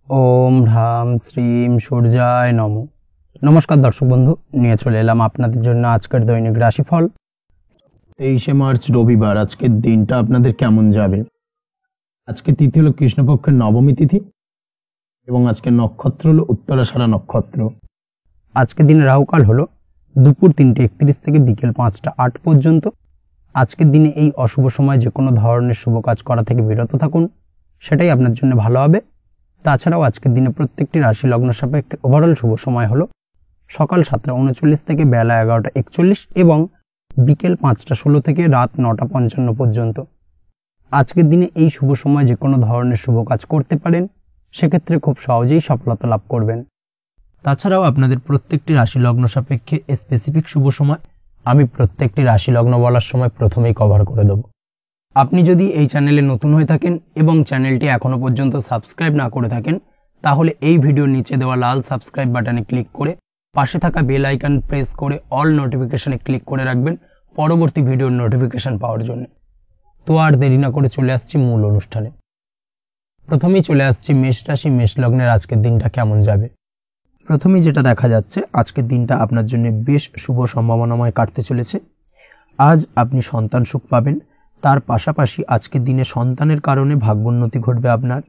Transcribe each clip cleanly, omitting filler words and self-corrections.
ওম হ্রাম শ্রীম সূর্যায় নমঃ। নমস্কার দর্শক বন্ধু, নিয়ে চলে এলাম আপনাদের জন্য আজকের দৈনিক রাশিফল। 23শে মার্চ রবিবার। আজকের দিনটা আপনাদের কেমন যাবে? আজকে তিথি হলো কৃষ্ণপক্ষের নবমী তিথি এবং আজকের নক্ষত্র হলো উত্তরাষাঢ়া নক্ষত্র। আজকের দিনে রাহুকাল হলো দুপুর 3:31 থেকে বিকেল 5টা 8 পর্যন্ত। আজকের দিনে এই অশুভ সময় যে কোনো ধরনের শুভ কাজ করা থেকে বিরত থাকুন, সেটাই আপনার জন্য ভালো হবে। তাছাড়াও আজকের দিনে প্রত্যেকটি রাশি লগ্ন সাপেক্ষে ওভারঅল শুভ সময় হলো সকাল 7টা 39 থেকে বেলা 11টা 41 এবং বিকেল 5টা 16 থেকে রাত 9টা 55 পর্যন্ত। আজকের দিনে এই শুভ সময় যে কোনো ধরনের শুভ কাজ করতে পারেন, সেক্ষেত্রে খুব সহজেই সফলতা লাভ করবেন। তাছাড়াও আপনাদের প্রত্যেকটি রাশি লগ্ন সাপেক্ষে স্পেসিফিক শুভ সময় আমি প্রত্যেকটি রাশি লগ্ন বলার সময় প্রথমেই কভার করে দেব। আপনি যদি এই চ্যানেলে নতুন হয়ে থাকেন এবং চ্যানেলটি এখনো পর্যন্ত সাবস্ক্রাইব না করে থাকেন, তাহলে এই ভিডিওর নিচে দেওয়া লাল সাবস্ক্রাইব বাটনে ক্লিক করে পাশে থাকা বেল আইকন প্রেস করে অল নোটিফিকেশনে ক্লিক করে রাখবেন পরবর্তী ভিডিওর নোটিফিকেশন পাওয়ার জন্য। তো আর দেরি না করে চলে আসছি মূল অনুষ্ঠানে। প্রথমেই চলে আসছি মেষ রাশি মেষ লগ্নের আজকের দিনটা কেমন যাবে। প্রথমেই যেটা দেখা যাচ্ছে, আজকের দিনটা আপনার জন্য বেশ শুভ সম্ভাবনাময় কাটতে চলেছে। আজ আপনি সন্তান সুখ পাবেন। তার পাশাপাশি আজকের দিনে সন্তানের কারণে ভাগ্যোন্নতি ঘটবে আপনার।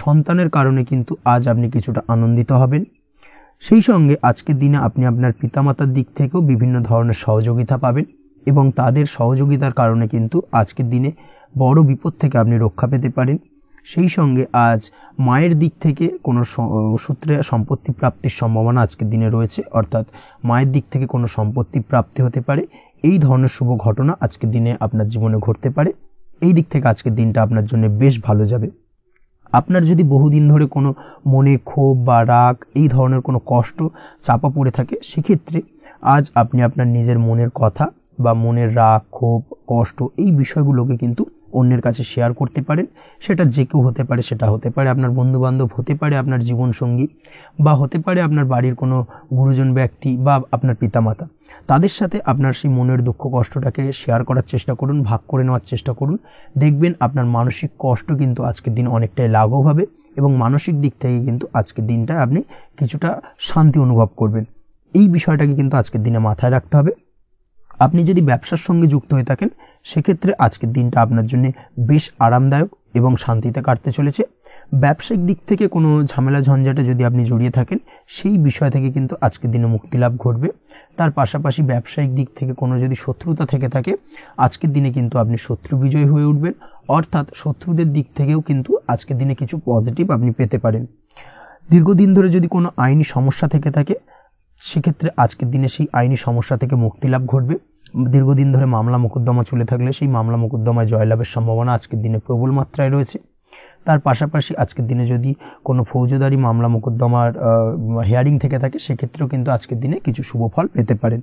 সন্তানের কারণে কিন্তু আজ আপনি কিছুটা আনন্দিত হবেন। সেই সঙ্গে আজকের দিনে আপনি আপনার পিতামাতার দিক থেকেও বিভিন্ন ধরনের সহযোগিতা পাবেন এবং তাদের সহযোগিতার কারণে কিন্তু আজকের দিনে বড় বিপদ থেকে আপনি রক্ষা পেতে পারেন। সেই সঙ্গে আজ মায়ের দিক থেকে কোনো সূত্রে সম্পত্তি প্রাপ্তির সম্ভাবনা আজকের দিনে রয়েছে, অর্থাৎ মায়ের দিক থেকে কোনো সম্পত্তি প্রাপ্তি হতে পারে। এই ধরনের শুভ ঘটনা আজকের দিনে আপনার জীবনে ঘটতে পারে। এই দিক থেকে আজকের দিনটা আপনার জন্য বেশ ভালো যাবে। আপনার যদি বহুদিন ধরে কোনো মনে ক্ষোভ বা রাগ এই ধরনের কোনো কষ্ট চাপা পড়ে থাকে, সেক্ষেত্রে আজ আপনি আপনার নিজের মনের কথা বা মনের রাগ ক্ষোভ কষ্ট এই বিষয়গুলোকে কিন্তু অন্যের কাছে শেয়ার করতে পারেন। সেটা যে কেউ হতে পারে, সেটা হতে পারে আপনার বন্ধুবান্ধব, হতে পারে আপনার জীবনসঙ্গী, বা হতে পারে আপনার বাড়ির কোনো গুরুজন ব্যক্তি বা আপনার পিতামাতা। তাদের সাথে আপনার সেই মনের দুঃখ কষ্টটাকে শেয়ার করার চেষ্টা করুন, ভাগ করে নেওয়ার চেষ্টা করুন। দেখবেন আপনার মানসিক কষ্ট কিন্তু আজকের দিন অনেকটাই লাঘব হবে এবং মানসিক দিক থেকে কিন্তু আজকের দিনটায় আপনি কিছুটা শান্তি অনুভব করবেন। এই বিষয়টাকে কিন্তু আজকের দিনে মাথায় রাখতে হবে। আপনি যদি ব্যবসার সঙ্গে যুক্ত হয়ে থাকেন, সেক্ষেত্রে আজকের দিনটা আপনার জন্য বেশ আরামদায়ক এবং শান্তিতে কাটতে চলেছে। ব্যবসায়িক দিক থেকে কোনো ঝামেলা ঝঞ্ঝাটে যদি আপনি জড়িয়ে থাকেন, সেই বিষয় থেকে কিন্তু আজকের দিনে মুক্তি লাভ ঘটবে। তার পাশাপাশি ব্যবসায়িক দিক থেকে কোনো যদি শত্রুতা থেকে থাকে, আজকের দিনে কিন্তু আপনি শত্রু বিজয় হয়ে উঠবেন, অর্থাৎ শত্রুদের দিক থেকেও কিন্তু আজকের দিনে কিছু পজিটিভ আপনি পেতে পারেন। দীর্ঘদিন ধরে যদি কোনো আইনি সমস্যা থেকে থাকে, সেক্ষেত্রে আজকের দিনে সেই আইনি সমস্যা থেকে মুক্তি লাভ ঘটবে। দীর্ঘদিন ধরে মামলা মোকদ্দমা চলে থাকলে সেই মামলা মোকদ্দমায় জয়লাভের সম্ভাবনা আজকের দিনে প্রবল মাত্রায় রয়েছে। তার পাশাপাশি আজকের দিনে যদি কোনো ফৌজদারি মামলা মোকদ্দমার হিয়ারিং থেকে থাকে, সেক্ষেত্রেও কিন্তু আজকের দিনে কিছু শুভ ফল পেতে পারেন।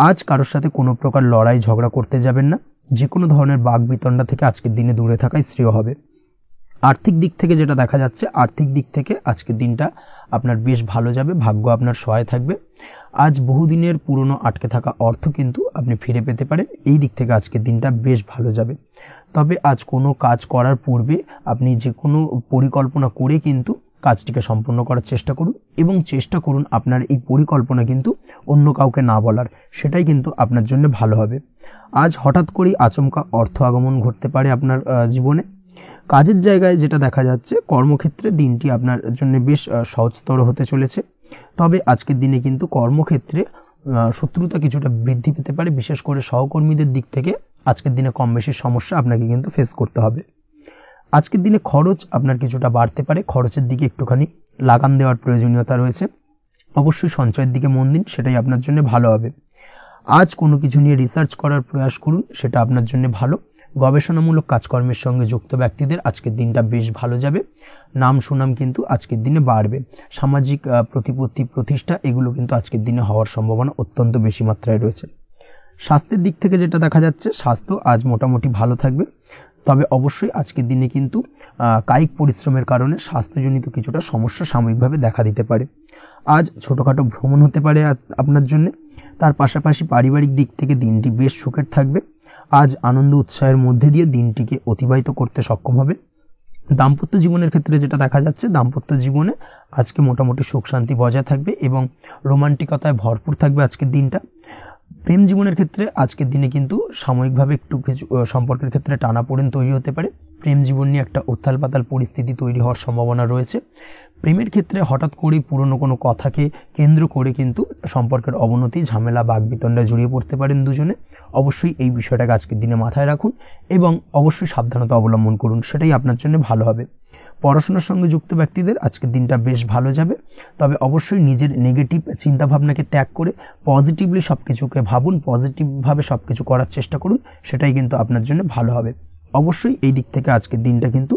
আজ কারোর সাথে কোনো প্রকার লড়াই ঝগড়া করতে যাবেন না। যে কোনো ধরনের বাক বিতণ্ডা থেকে আজকের দিনে দূরে থাকাই শ্রেয় হবে। আর্থিক দিক থেকে যেটা দেখা যাচ্ছে, আর্থিক দিক থেকে আজকের দিনটা আপনার বেশ ভালো যাবে, ভাগ্য আপনার সহায় থাকবে। আজ বহুদিনের পুরনো আটকে থাকা অর্থ কিন্তু আপনি ফিরে পেতে পারেন। এই দিক থেকে আজকের দিনটা বেশ ভালো যাবে। তবে আজ কোনো কাজ করার পূর্বে আপনি যে কোনো পরিকল্পনা করে কিন্তু কাজটিকে সম্পূর্ণ করার চেষ্টা করুন এবং চেষ্টা করুন আপনার এই পরিকল্পনা কিন্তু অন্য কাউকে না বলার, সেটাই কিন্তু আপনার জন্য ভালো হবে। আজ হঠাৎ করেই আচমকা অর্থ আগমন ঘটতে পারে আপনার জীবনে। কাজের জায়গায় যেটা দেখা যাচ্ছে, কর্মক্ষেত্রে দিনটি আপনার জন্য বেশ সহজতর হতে চলেছে। তবে আজকের দিনে কিন্তু কর্মক্ষেত্রে শত্রুতা কিছুটা বৃদ্ধি পেতে পারে, বিশেষ করে সহকর্মীদের দিক থেকে আজকের দিনে কম বেশি সমস্যা আপনাকে কিন্তু ফেস করতে হবে। আজকের দিনে খরচ আপনার কিছুটা বাড়তে পারে, খরচের দিকে একটুখানি লাগাম দেওয়ার প্রয়োজনীয়তা রয়েছে। অবশ্যই সঞ্চয়ের দিকে মন দিন, সেটাই আপনার জন্য ভালো হবে। আজ কোনো কিছু নিয়ে রিসার্চ করার প্রয়াস করুন, সেটা আপনার জন্য ভালো। গবেষণামূলক কাজকর্মের সঙ্গে যুক্ত ব্যক্তিদের আজকের দিনটা বেশ ভালো যাবে। নাম সুনাম কিন্তু আজকের দিনে বাড়বে। সামাজিক প্রতিপত্তি প্রতিষ্ঠা এগুলো কিন্তু আজকের দিনে হওয়ার সম্ভাবনা অত্যন্ত বেশি মাত্রায় রয়েছে। স্বাস্থ্যের দিক থেকে যেটা দেখা যাচ্ছে, স্বাস্থ্য আজ মোটামুটি ভালো থাকবে। তবে অবশ্যই আজকের দিনে কিন্তু কায়িক পরিশ্রমের কারণে স্বাস্থ্যজনিত কিছুটা সমস্যা সাময়িকভাবে দেখা দিতে পারে। আজ ছোটোখাটো ভ্রমণ হতে পারে আপনার জন্য। তার পাশাপাশি পারিবারিক দিক থেকে দিনটি বেশ সুখের থাকবে। আজ আনন্দ উৎসাহের মধ্যে দিয়ে দিনটিকে অতিবাহিত করতে সক্ষম হবে। দাম্পত্য জীবনের ক্ষেত্রে যেটা দেখা যাচ্ছে, দাম্পত্য জীবনে আজকে মোটামুটি সুখ শান্তি বজায় থাকবে এবং রোমান্টিকতায় ভরপুর থাকবে আজকের দিনটা। প্রেম জীবনের ক্ষেত্রে আজকের দিনে কিন্তু সাময়িকভাবে একটু কিছু সম্পর্কের ক্ষেত্রে টানাপোড়েন তৈরি হতে পারে। প্রেম জীবন নিয়ে একটা উত্থাল পাতাল পরিস্থিতি তৈরি হওয়ার সম্ভাবনা রয়েছে। প্রেমের ক্ষেত্রে হঠাৎ করেই পুরনো কোনো কথাকে কেন্দ্র করে কিন্তু সম্পর্কের অবনতি, ঝামেলা, বাগবিতণ্ডায় জড়িয়ে পড়তে পারেন দুজনে। অবশ্যই এই বিষয়টাকে আজকের দিনে মাথায় রাখুন এবং অবশ্যই সাবধানতা অবলম্বন করুন, সেটাই আপনার জন্য ভালো হবে। পড়াশোনার সঙ্গে যুক্ত ব্যক্তিদের আজকের দিনটা বেশ ভালো যাবে, তবে অবশ্যই নিজের নেগেটিভ চিন্তাভাবনাকে ত্যাগ করে পজিটিভলি সব কিছুকে ভাবুন, পজিটিভভাবে সব কিছু করার চেষ্টা করুন, সেটাই কিন্তু আপনার জন্য ভালো হবে। অবশ্যই এই দিক থেকে আজকের দিনটা কিন্তু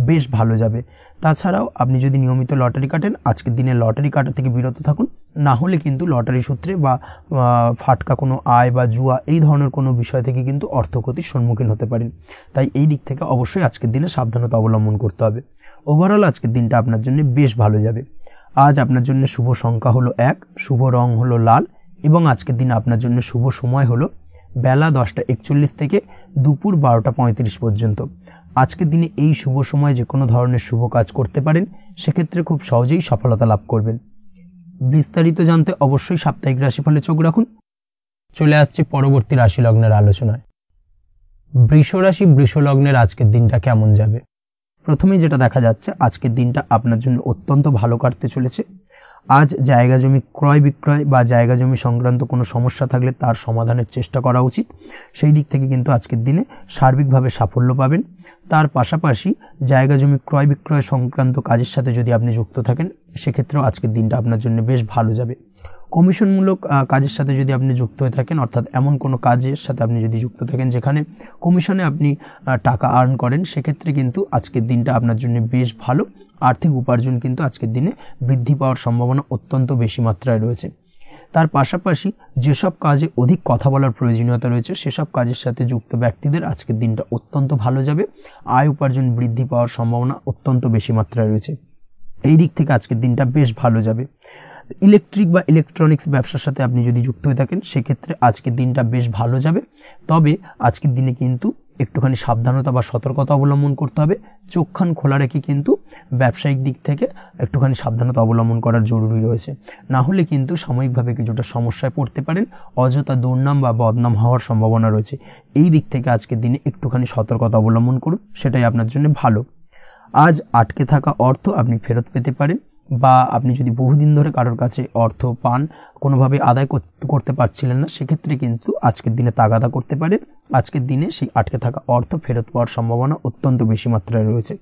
বেশ ভালো যাবে। তাছাড়াও আপনি যদি নিয়মিত লটারি কাটেন, আজকের দিনে লটারি কাটা থেকে বিরত থাকুন, না হলে কিন্তু লটারি সূত্রে বা ফাটকা কোনো আয় বা জুয়া এই ধরনের কোনো বিষয় থেকে কিন্তু অর্থক্ষতির সম্মুখীন হতে পারেন। তাই এই দিক থেকে অবশ্যই আজকের দিনে সাবধানতা অবলম্বন করতে হবে। ওভারঅল আজকের দিনটা আপনার জন্য বেশ ভালো যাবে। আজ আপনার জন্য শুভ সংখ্যা হলো 1, শুভ রং হলো লাল এবং আজকের দিনে আপনার জন্য শুভ সময় হলো বেলা 10:41 থেকে দুপুর 12:35 পর্যন্ত। আজকের দিনে এই শুভ সময় যে কোনো ধরনের শুভ কাজ করতে পারেন, সেক্ষেত্রে খুব সহজেই সফলতা লাভ করবেন। বিস্তারিত জানতে অবশ্যই সাপ্তাহিক রাশিফলে চোখ রাখুন। চলে আসছে পরবর্তী রাশি লগ্নের আলোচনায়। বৃষ রাশি, বৃষ লগ্নের আজকের দিনটা কেমন যাবে? প্রথমেই যেটা দেখা যাচ্ছে, আজকের দিনটা আপনার জন্য অত্যন্ত ভালো কাটতে চলেছে। আজ জায়গা জমি ক্রয় বিক্রয় বা জায়গা জমি সংক্রান্ত কোনো সমস্যা থাকলে তার সমাধানের চেষ্টা করা উচিত। সেই দিক থেকে কিন্তু আজকের দিনে সার্বিকভাবে সাফল্য পাবেন। তার পাশাপাশি জায়গা জমি ক্রয় বিক্রয় সংক্রান্ত কাজের সাথে যদি আপনি যুক্ত থাকেন, সেক্ষেত্রেও আজকের দিনটা আপনার জন্য বেশ ভালো যাবে। কমিশনমূলক কাজের সাথে যদি আপনি যুক্ত হয়ে থাকেন, অর্থাৎ এমন কোনো কাজের সাথে আপনি যদি যুক্ত থাকেন যেখানে কমিশনে আপনি টাকা আর্ন করেন, সেক্ষেত্রে কিন্তু আজকের দিনটা আপনার জন্য বেশ ভালো। আর্থিক উপার্জন কিন্তু আজকের দিনে বৃদ্ধি পাওয়ার সম্ভাবনা অত্যন্ত বেশি মাত্রায় রয়েছে। তার পাশাপাশি যেসব কাজে অধিক কথা বলার প্রয়োজনীয়তা রয়েছে, সেসব কাজের সাথে যুক্ত ব্যক্তিদের আজকের দিনটা অত্যন্ত ভালো যাবে। আয় উপার্জন বৃদ্ধি পাওয়ার সম্ভাবনা অত্যন্ত বেশি মাত্রায় রয়েছে। এই দিক থেকে আজকের দিনটা বেশ ভালো যাবে। ইলেকট্রিক বা ইলেকট্রনিক্স ব্যবসার সাথে আপনি যদি যুক্ত হয়ে থাকেন, সেক্ষেত্রে আজকের দিনটা বেশ ভালো যাবে। তবে আজকের দিনে কিন্তু একটুখানি সাবধানতা বা সতর্কতা অবলম্বন করতে হবে। চোখ কান খোলা রেখে কিন্তু ব্যবসায়িক দিক থেকে একটুখানি সাবধানতা অবলম্বন করার জরুরি রয়েছে, না হলে কিন্তু সাময়িকভাবে কিছুটা সমস্যায় পড়তে পারেন, অযথা দুর্নাম বা বদনাম হওয়ার সম্ভাবনা রয়েছে। এই দিক থেকে আজকের দিনে একটুখানি সতর্কতা অবলম্বন করুন, সেটাই আপনার জন্য ভালো। আজ আটকে থাকা অর্থ আপনি ফেরত পেতে পারেন, বা আপনি যদি বহুদিন ধরে কারোর কাছে অর্থ পান, কোনোভাবে আদায় করতে পারছিলেন না, সেক্ষেত্রে কিন্তু আজকের দিনে তাগাদা করতে পারেন। আজকের দিনে সেই আটকে থাকা অর্থ ফেরত পাওয়ার সম্ভাবনা অত্যন্ত বেশি মাত্রায় রয়েছে।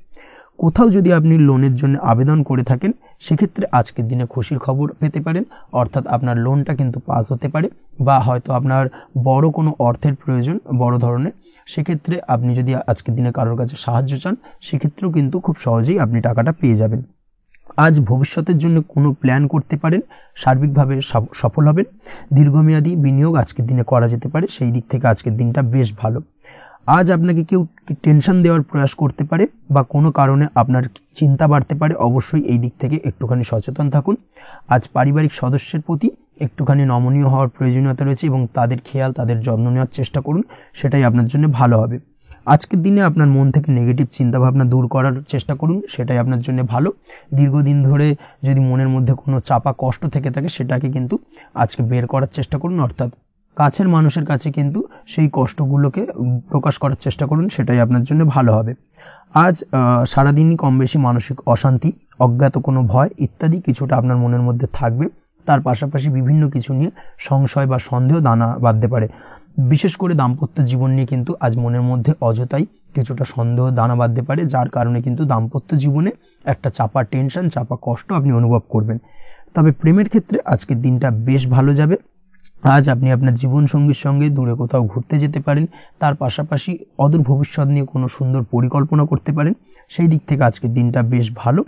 কোথাও যদি আপনি লোনের জন্য আবেদন করে থাকেন, সেক্ষেত্রে আজকের দিনে খুশির খবর পেতে পারেন, অর্থাৎ আপনার লোনটা কিন্তু পাস হতে পারে, বা হয়তো আপনার বড় কোনো অর্থের প্রয়োজন, বড় ধরনের, সেক্ষেত্রে আপনি যদি আজকের দিনে কারোর কাছে সাহায্য চান, সেক্ষেত্রেও কিন্তু খুব সহজেই আপনি টাকাটা পেয়ে যাবেন। আজ ভবিষ্যতের জন্য কোনো প্ল্যান করতে পারেন, সার্বিকভাবে সফল হবেন। দীর্ঘমেয়াদী বিনিয়োগ আজকের দিনে করা যেতে পারে, সেই দিক থেকে আজকের দিনটা বেশ ভালো। আজ আপনাকে কেউ টেনশন দেওয়ার প্রয়াস করতে পারে বা কোনো কারণে আপনার চিন্তা বাড়তে পারে, অবশ্যই এই দিক থেকে একটুখানি সচেতন থাকুন। আজ পারিবারিক সদস্যের প্রতি একটুখানি নমনীয় হওয়ার প্রয়োজনীয়তা রয়েছে এবং তাদের খেয়াল, তাদের যত্ন নেওয়ার চেষ্টা করুন, সেটাই আপনার জন্য ভালো হবে। আজকের দিনে আপনার মন থেকে নেগেটিভ চিন্তাভাবনা দূর করার চেষ্টা করুন, সেটাই আপনার জন্য ভালো। দীর্ঘদিন ধরে যদি মনের মধ্যে কোনো চাপা কষ্ট থেকে থাকে, সেটাকে কিন্তু আজকে বের করার চেষ্টা করুন, অর্থাৎ কাছের মানুষের কাছে কিন্তু সেই কষ্টগুলোকে প্রকাশ করার চেষ্টা করুন, সেটাই আপনার জন্য ভালো হবে। আজ সারাদিনই কম বেশি মানসিক অশান্তি, অজ্ঞাত কোনো ভয় ইত্যাদি কিছুটা আপনার মনের মধ্যে থাকবে। তার পাশাপাশি বিভিন্ন কিছু নিয়ে সংশয় বা সন্দেহ দানা বাঁধতে পারে। বিশেষ করে দাম্পত্য জীবন নিয়ে কিন্তু আজ মনের মধ্যে অযথাই কিছুটা সন্দেহ দানা বাঁধতে পারে, যার কারণে কিন্তু দাম্পত্য জীবনে একটা চাপা টেনশন, চাপা কষ্ট আপনি অনুভব করবেন। তবে প্রেমের ক্ষেত্রে আজকের দিনটা বেশ ভালো যাবে। আজ আপনি আপনার জীবনসঙ্গীর সঙ্গে দূরে কোথাও ঘুরতে যেতে পারেন, তার পাশাপাশি অদূর ভবিষ্যৎ নিয়ে কোনো সুন্দর পরিকল্পনা করতে পারেন, সেই দিক থেকে আজকের দিনটা বেশ ভালো।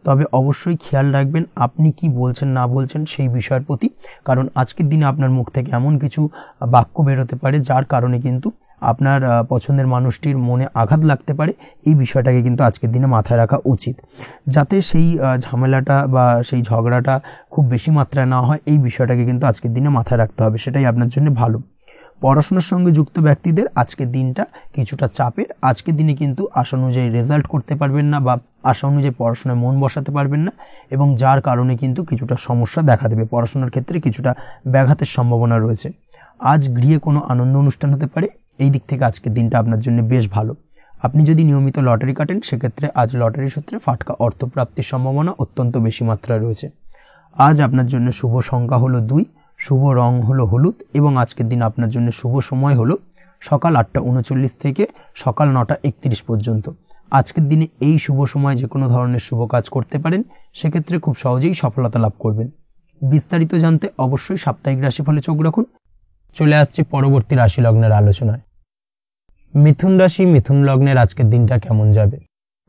তবে অবশ্যই খেয়াল রাখবেন আপনি কি বলছেন না বলছেন সেই বিষয়ের প্রতি, কারণ আজকের দিনে আপনার মুখ থেকে এমন কিছু বাক্য বেরোতে পারে যার কারণে কিন্তু আপনার পছন্দের মানুষটির মনে আঘাত লাগতে পারে। এই বিষয়টাকে কিন্তু আজকের দিনে মাথায় রাখা উচিত, যাতে সেই ঝামেলাটা বা সেই ঝগড়াটা খুব বেশি মাত্রায় না হয়। এই বিষয়টাকে কিন্তু আজকের দিনে মাথায় রাখতে হবে, সেটাই আপনার জন্য ভালো। পড়াশোনার সঙ্গে যুক্ত ব্যক্তিদের আজকের দিনটা কিছুটা চাপের। আজকের দিনে কিন্তু আশা অনুযায়ী রেজাল্ট করতে পারবেন না বা আশা অনুযায়ী পড়াশোনায় মন বসাতে পারবেন না, এবং যার কারণে কিন্তু কিছুটা সমস্যা দেখা দেবে। পড়াশোনার ক্ষেত্রে কিছুটা ব্যাঘাতের সম্ভাবনা রয়েছে। আজ গৃহে কোনো আনন্দ অনুষ্ঠান হতে পারে, এই দিক থেকে আজকের দিনটা আপনার জন্য বেশ ভালো। আপনি যদি নিয়মিত লটারি কাটেন সেক্ষেত্রে আজ লটারি সূত্রে ফাটকা অর্থপ্রাপ্তির সম্ভাবনা অত্যন্ত বেশি মাত্রায় রয়েছে। আজ আপনার জন্য শুভ সংখ্যা হলো 2, শুভ রং হলো হলুদ, এবং আজকের দিন আপনার জন্য শুভ সময় হলো সকাল 8:39 থেকে সকাল 9:31 পর্যন্ত। আজকের দিনে এই শুভ সময় যে কোনো ধরনের শুভ কাজ করতে পারেন, সেক্ষেত্রে খুব সহজেই সফলতা লাভ করবেন। বিস্তারিত জানতে অবশ্যই সাপ্তাহিক রাশিফলে চোখ রাখুন। চলে আসছে পরবর্তী রাশি লগ্নের আলোচনায়। মিথুন রাশি, মিথুন লগ্নের আজকের দিনটা কেমন যাবে?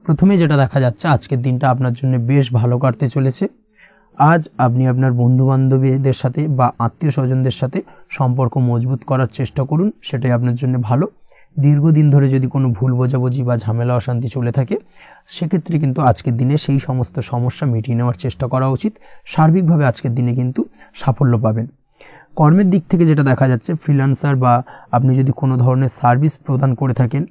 প্রথমে যেটা দেখা যাচ্ছে, আজকের দিনটা আপনার জন্য বেশ ভালো কাটতে চলেছে। আজ আপনি আপনার বন্ধু বান্ধবীদের সাথে বা আত্মীয় স্বজনদের সাথে সম্পর্ক মজবুত করার চেষ্টা করুন, সেটাই আপনার জন্য ভালো। দীর্ঘদিন ধরে যদি কোনো ভুল বোঝাবুঝি বা ঝামেলা অশান্তি চলে থাকে, সেক্ষেত্রে কিন্তু আজকের দিনে সেই সমস্ত সমস্যা মিটিয়ে নেওয়ার চেষ্টা করা উচিত। সার্বিকভাবে আজকের দিনে কিন্তু সাফল্য পাবেন। কর্মের দিক থেকে যেটা দেখা যাচ্ছে, ফ্রিল্যান্সার বা আপনি যদি কোনো ধরনের সার্ভিস প্রদান করে থাকেন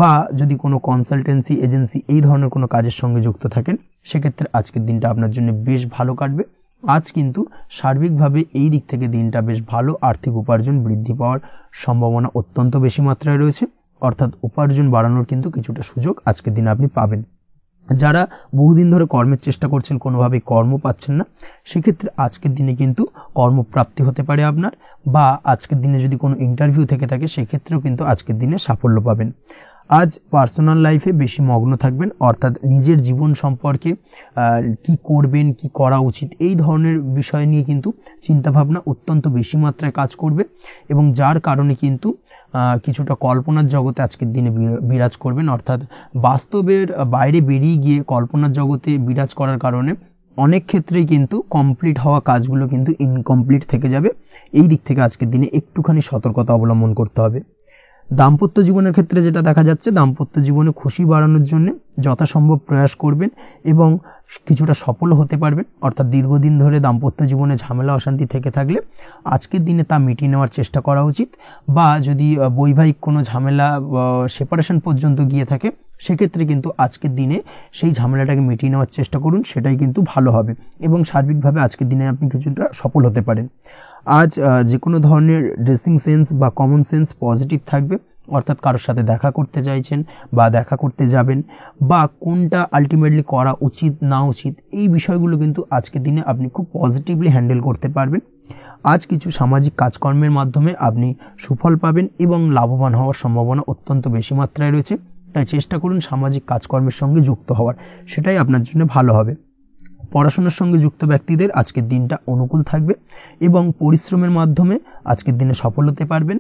বা যদি কোনো কনসালটেন্সি এজেন্সি এই ধরনের কোনো কাজের সঙ্গে যুক্ত থাকেন, সেক্ষেত্রে আজকের দিনটা আপনার জন্য বেশ ভালো কাটবে। আজ কিন্তু সার্বিকভাবে এই দিক থেকে দিনটা বেশ ভালো। আর্থিক উপার্জন বৃদ্ধি পাওয়ার সম্ভাবনা অত্যন্ত বেশি মাত্রায় রয়েছে, অর্থাৎ উপার্জন বাড়ানোর কিন্তু কিছুটা সুযোগ আজকের দিনে আপনি পাবেন। যারা বহুদিন ধরে কর্মের চেষ্টা করছেন, কোনোভাবেই কর্ম পাচ্ছেন না, সেক্ষেত্রে আজকের দিনে কিন্তু কর্মপ্রাপ্তি হতে পারে আপনার, বা আজকের দিনে যদি কোনো ইন্টারভিউ থেকে থাকে সেক্ষেত্রেও কিন্তু আজকের দিনে সাফল্য পাবেন। আজ পার্সোনাল লাইফে বেশি মগ্ন থাকবেন, অর্থাৎ নিজের জীবন সম্পর্কে কি করবেন, কি করা উচিত, এই ধরনের বিষয় নিয়ে কিন্তু চিন্তাভাবনা অত্যন্ত বেশি মাত্রায় কাজ করবে, এবং যার কারণে কিন্তু কিছুটা কল্পনার জগতে আজকের দিনে বিরাজ করবেন। অর্থাৎ বাস্তবের বাইরে বেরিয়ে গিয়ে কল্পনার জগতে বিরাজ করার কারণে অনেক ক্ষেত্রেই কিন্তু কমপ্লিট হওয়া কাজগুলো কিন্তু ইনকমপ্লিট থেকে যাবে। এই দিক থেকে আজকের দিনে একটুখানি সতর্কতা অবলম্বন করতে হবে। দাম্পত্য জীবনের ক্ষেত্রে যেটা দেখা যাচ্ছে, দাম্পত্য জীবনে খুশি বাড়ানোর জন্য যথাসম্ভব প্রয়াস করবেন এবং কিছুটা সফল হতে পারবেন। অর্থাৎ দীর্ঘদিন ধরে দাম্পত্য জীবনে ঝামেলা অশান্তি থেকে থাকলে আজকের দিনে তা মিটিয়ে নেওয়ার চেষ্টা করা উচিত, বা যদি বৈবাহিক কোনো ঝামেলা সেপারেশন পর্যন্ত গিয়ে থাকে, সেক্ষেত্রে কিন্তু আজকের দিনে সেই ঝামেলাটাকে মিটিয়ে নেওয়ার চেষ্টা করুন, সেটাই কিন্তু ভালো হবে, এবং সার্বিকভাবে আজকের দিনে আপনি কিছুটা সফল হতে পারেন। আজ যে কোনো ধরনের ড্রেসিং সেন্স বা কমন সেন্স পজিটিভ থাকবে, অর্থাৎ কারোর সাথে দেখা করতে চাইছেন বা দেখা করতে যাবেন, বা কোনটা আলটিমেটলি করা উচিত না উচিত, এই বিষয়গুলো কিন্তু আজকের দিনে আপনি খুব পজিটিভলি হ্যান্ডেল করতে পারবেন। আজ কিছু সামাজিক কাজকর্মের মাধ্যমে আপনি সুফল পাবেন এবং লাভবান হওয়ার সম্ভাবনা অত্যন্ত বেশি মাত্রায় রয়েছে। তাই চেষ্টা করুন সামাজিক কাজকর্মের সঙ্গে যুক্ত হওয়ার, সেটাই আপনার জন্য ভালো হবে। পড়াশোনার সঙ্গে যুক্ত ব্যক্তিদের আজকের দিনটা অনুকূল থাকবে এবং পরিশ্রমের মাধ্যমে আজকের দিনে সফল হতে পারবেন।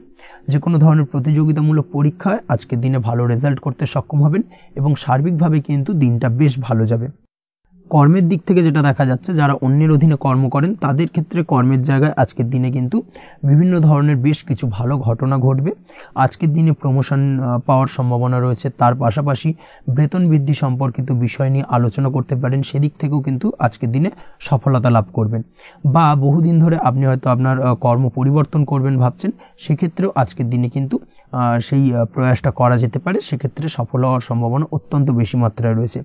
যে কোনো ধরনের প্রতিযোগিতামূলক পরীক্ষায় আজকের দিনে ভালো রেজাল্ট করতে সক্ষম হবেন এবং সার্বিকভাবে কিন্তু দিনটা বেশ ভালো যাবে। কর্মের দিক থেকে যেটা দেখা যাচ্ছে, যারা অন্যের অধীনে কর্ম করেন তাদের ক্ষেত্রে কর্মের জায়গায় আজকের দিনে কিন্তু বিভিন্ন ধরনের বেশ কিছু ভালো ঘটনা ঘটবে। আজকের দিনে প্রমোশন পাওয়ার সম্ভাবনা রয়েছে, তার পাশাপাশি বেতন বৃদ্ধি সম্পর্কিত বিষয় নিয়ে আলোচনা করতে পারেন, সেদিক থেকেও কিন্তু আজকের দিনে সফলতা লাভ করবেন। বা বহুদিন ধরে আপনি হয়তো আপনার কর্ম পরিবর্তন করবেন ভাবছেন, সেক্ষেত্রেও আজকের দিনে কিন্তু সেই প্রয়াসটা করা যেতে পারে, সেক্ষেত্রে সফল হওয়ার সম্ভাবনা অত্যন্ত বেশি মাত্রায় রয়েছে।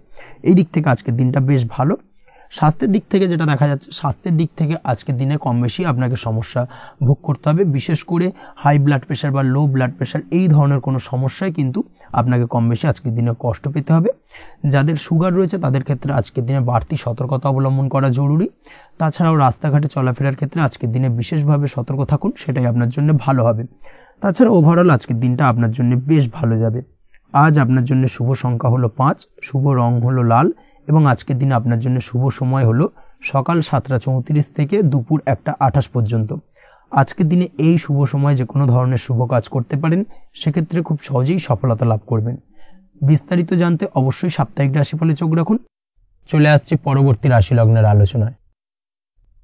এই দিক থেকে আজকের দিনটা বেশ ভালো। স্বাস্থ্যের দিক থেকে যেটা দেখা যাচ্ছে, স্বাস্থ্যের দিক থেকে আজকের দিনে কম বেশি আপনাকে সমস্যা ভোগ করতে হবে, বিশেষ করে হাই ব্লাড প্রেশার বা লো ব্লাড প্রেশার এই ধরনের কোনো সমস্যায় কিন্তু আপনাকে কম বেশি আজকের দিনে কষ্ট পেতে হবে। যাদের সুগার রয়েছে তাদের ক্ষেত্রে আজকের দিনে বাড়তি সতর্কতা অবলম্বন করা জরুরি। তাছাড়াও রাস্তাঘাটে চলাফেরার ক্ষেত্রে আজকের দিনে বিশেষভাবে সতর্ক থাকুন, সেটাই আপনার জন্য ভালো হবে। তাছাড়া ওভারঅল আজকের দিনটা আপনার জন্য বেশ ভালো যাবে। আজ আপনার জন্য শুভ সংখ্যা হলো 5, শুভ রং হলো লাল, এবং আজকের দিনে আপনার জন্য শুভ সময় হলো সকাল 7:34 থেকে দুপুর 1:28 পর্যন্ত। আজকের দিনে এই শুভ সময় যে কোনো ধরনের শুভ কাজ করতে পারেন, সেক্ষেত্রে খুব সহজেই সফলতা লাভ করবেন। বিস্তারিত জানতে অবশ্যই সাপ্তাহিক রাশিফলে চোখ রাখুন। চলে আসছে পরবর্তী রাশি লগ্নের আলোচনায়।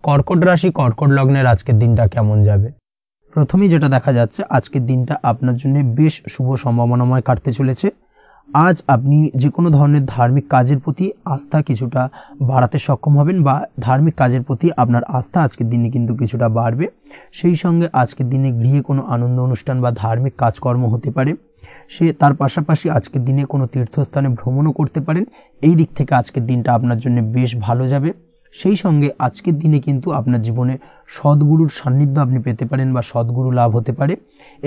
কর্কট রাশি, কর্কট লগ্নের আজকের দিনটা কেমন যাবে? প্রথমেই যেটা দেখা যাচ্ছে, আজকের দিনটা আপনার জন্য বেশ শুভ সম্ভাবনাময় কাটতে চলেছে। আজ আপনি যে কোনো ধরনের ধার্মিক কাজের প্রতি আস্থা কিছুটা বাড়াতে সক্ষম হবেন বা ধার্মিক কাজের প্রতি আপনার আস্থা আজকের দিনে কিন্তু কিছুটা বাড়বে। সেই সঙ্গে আজকের দিনে গৃহে কোনো আনন্দ অনুষ্ঠান বা ধার্মিক কাজকর্ম হতে পারে। তার পাশাপাশি আজকের দিনে কোনো তীর্থস্থানে ভ্রমণও করতে পারেন। এই দিক থেকে আজকের দিনটা আপনার জন্য বেশ ভালো যাবে। সেই সঙ্গে আজকের দিনে কিন্তু আপনার জীবনে সদ্গুরুর সান্নিধ্য আপনি পেতে পারেন বা সদ্গুরু লাভ হতে পারে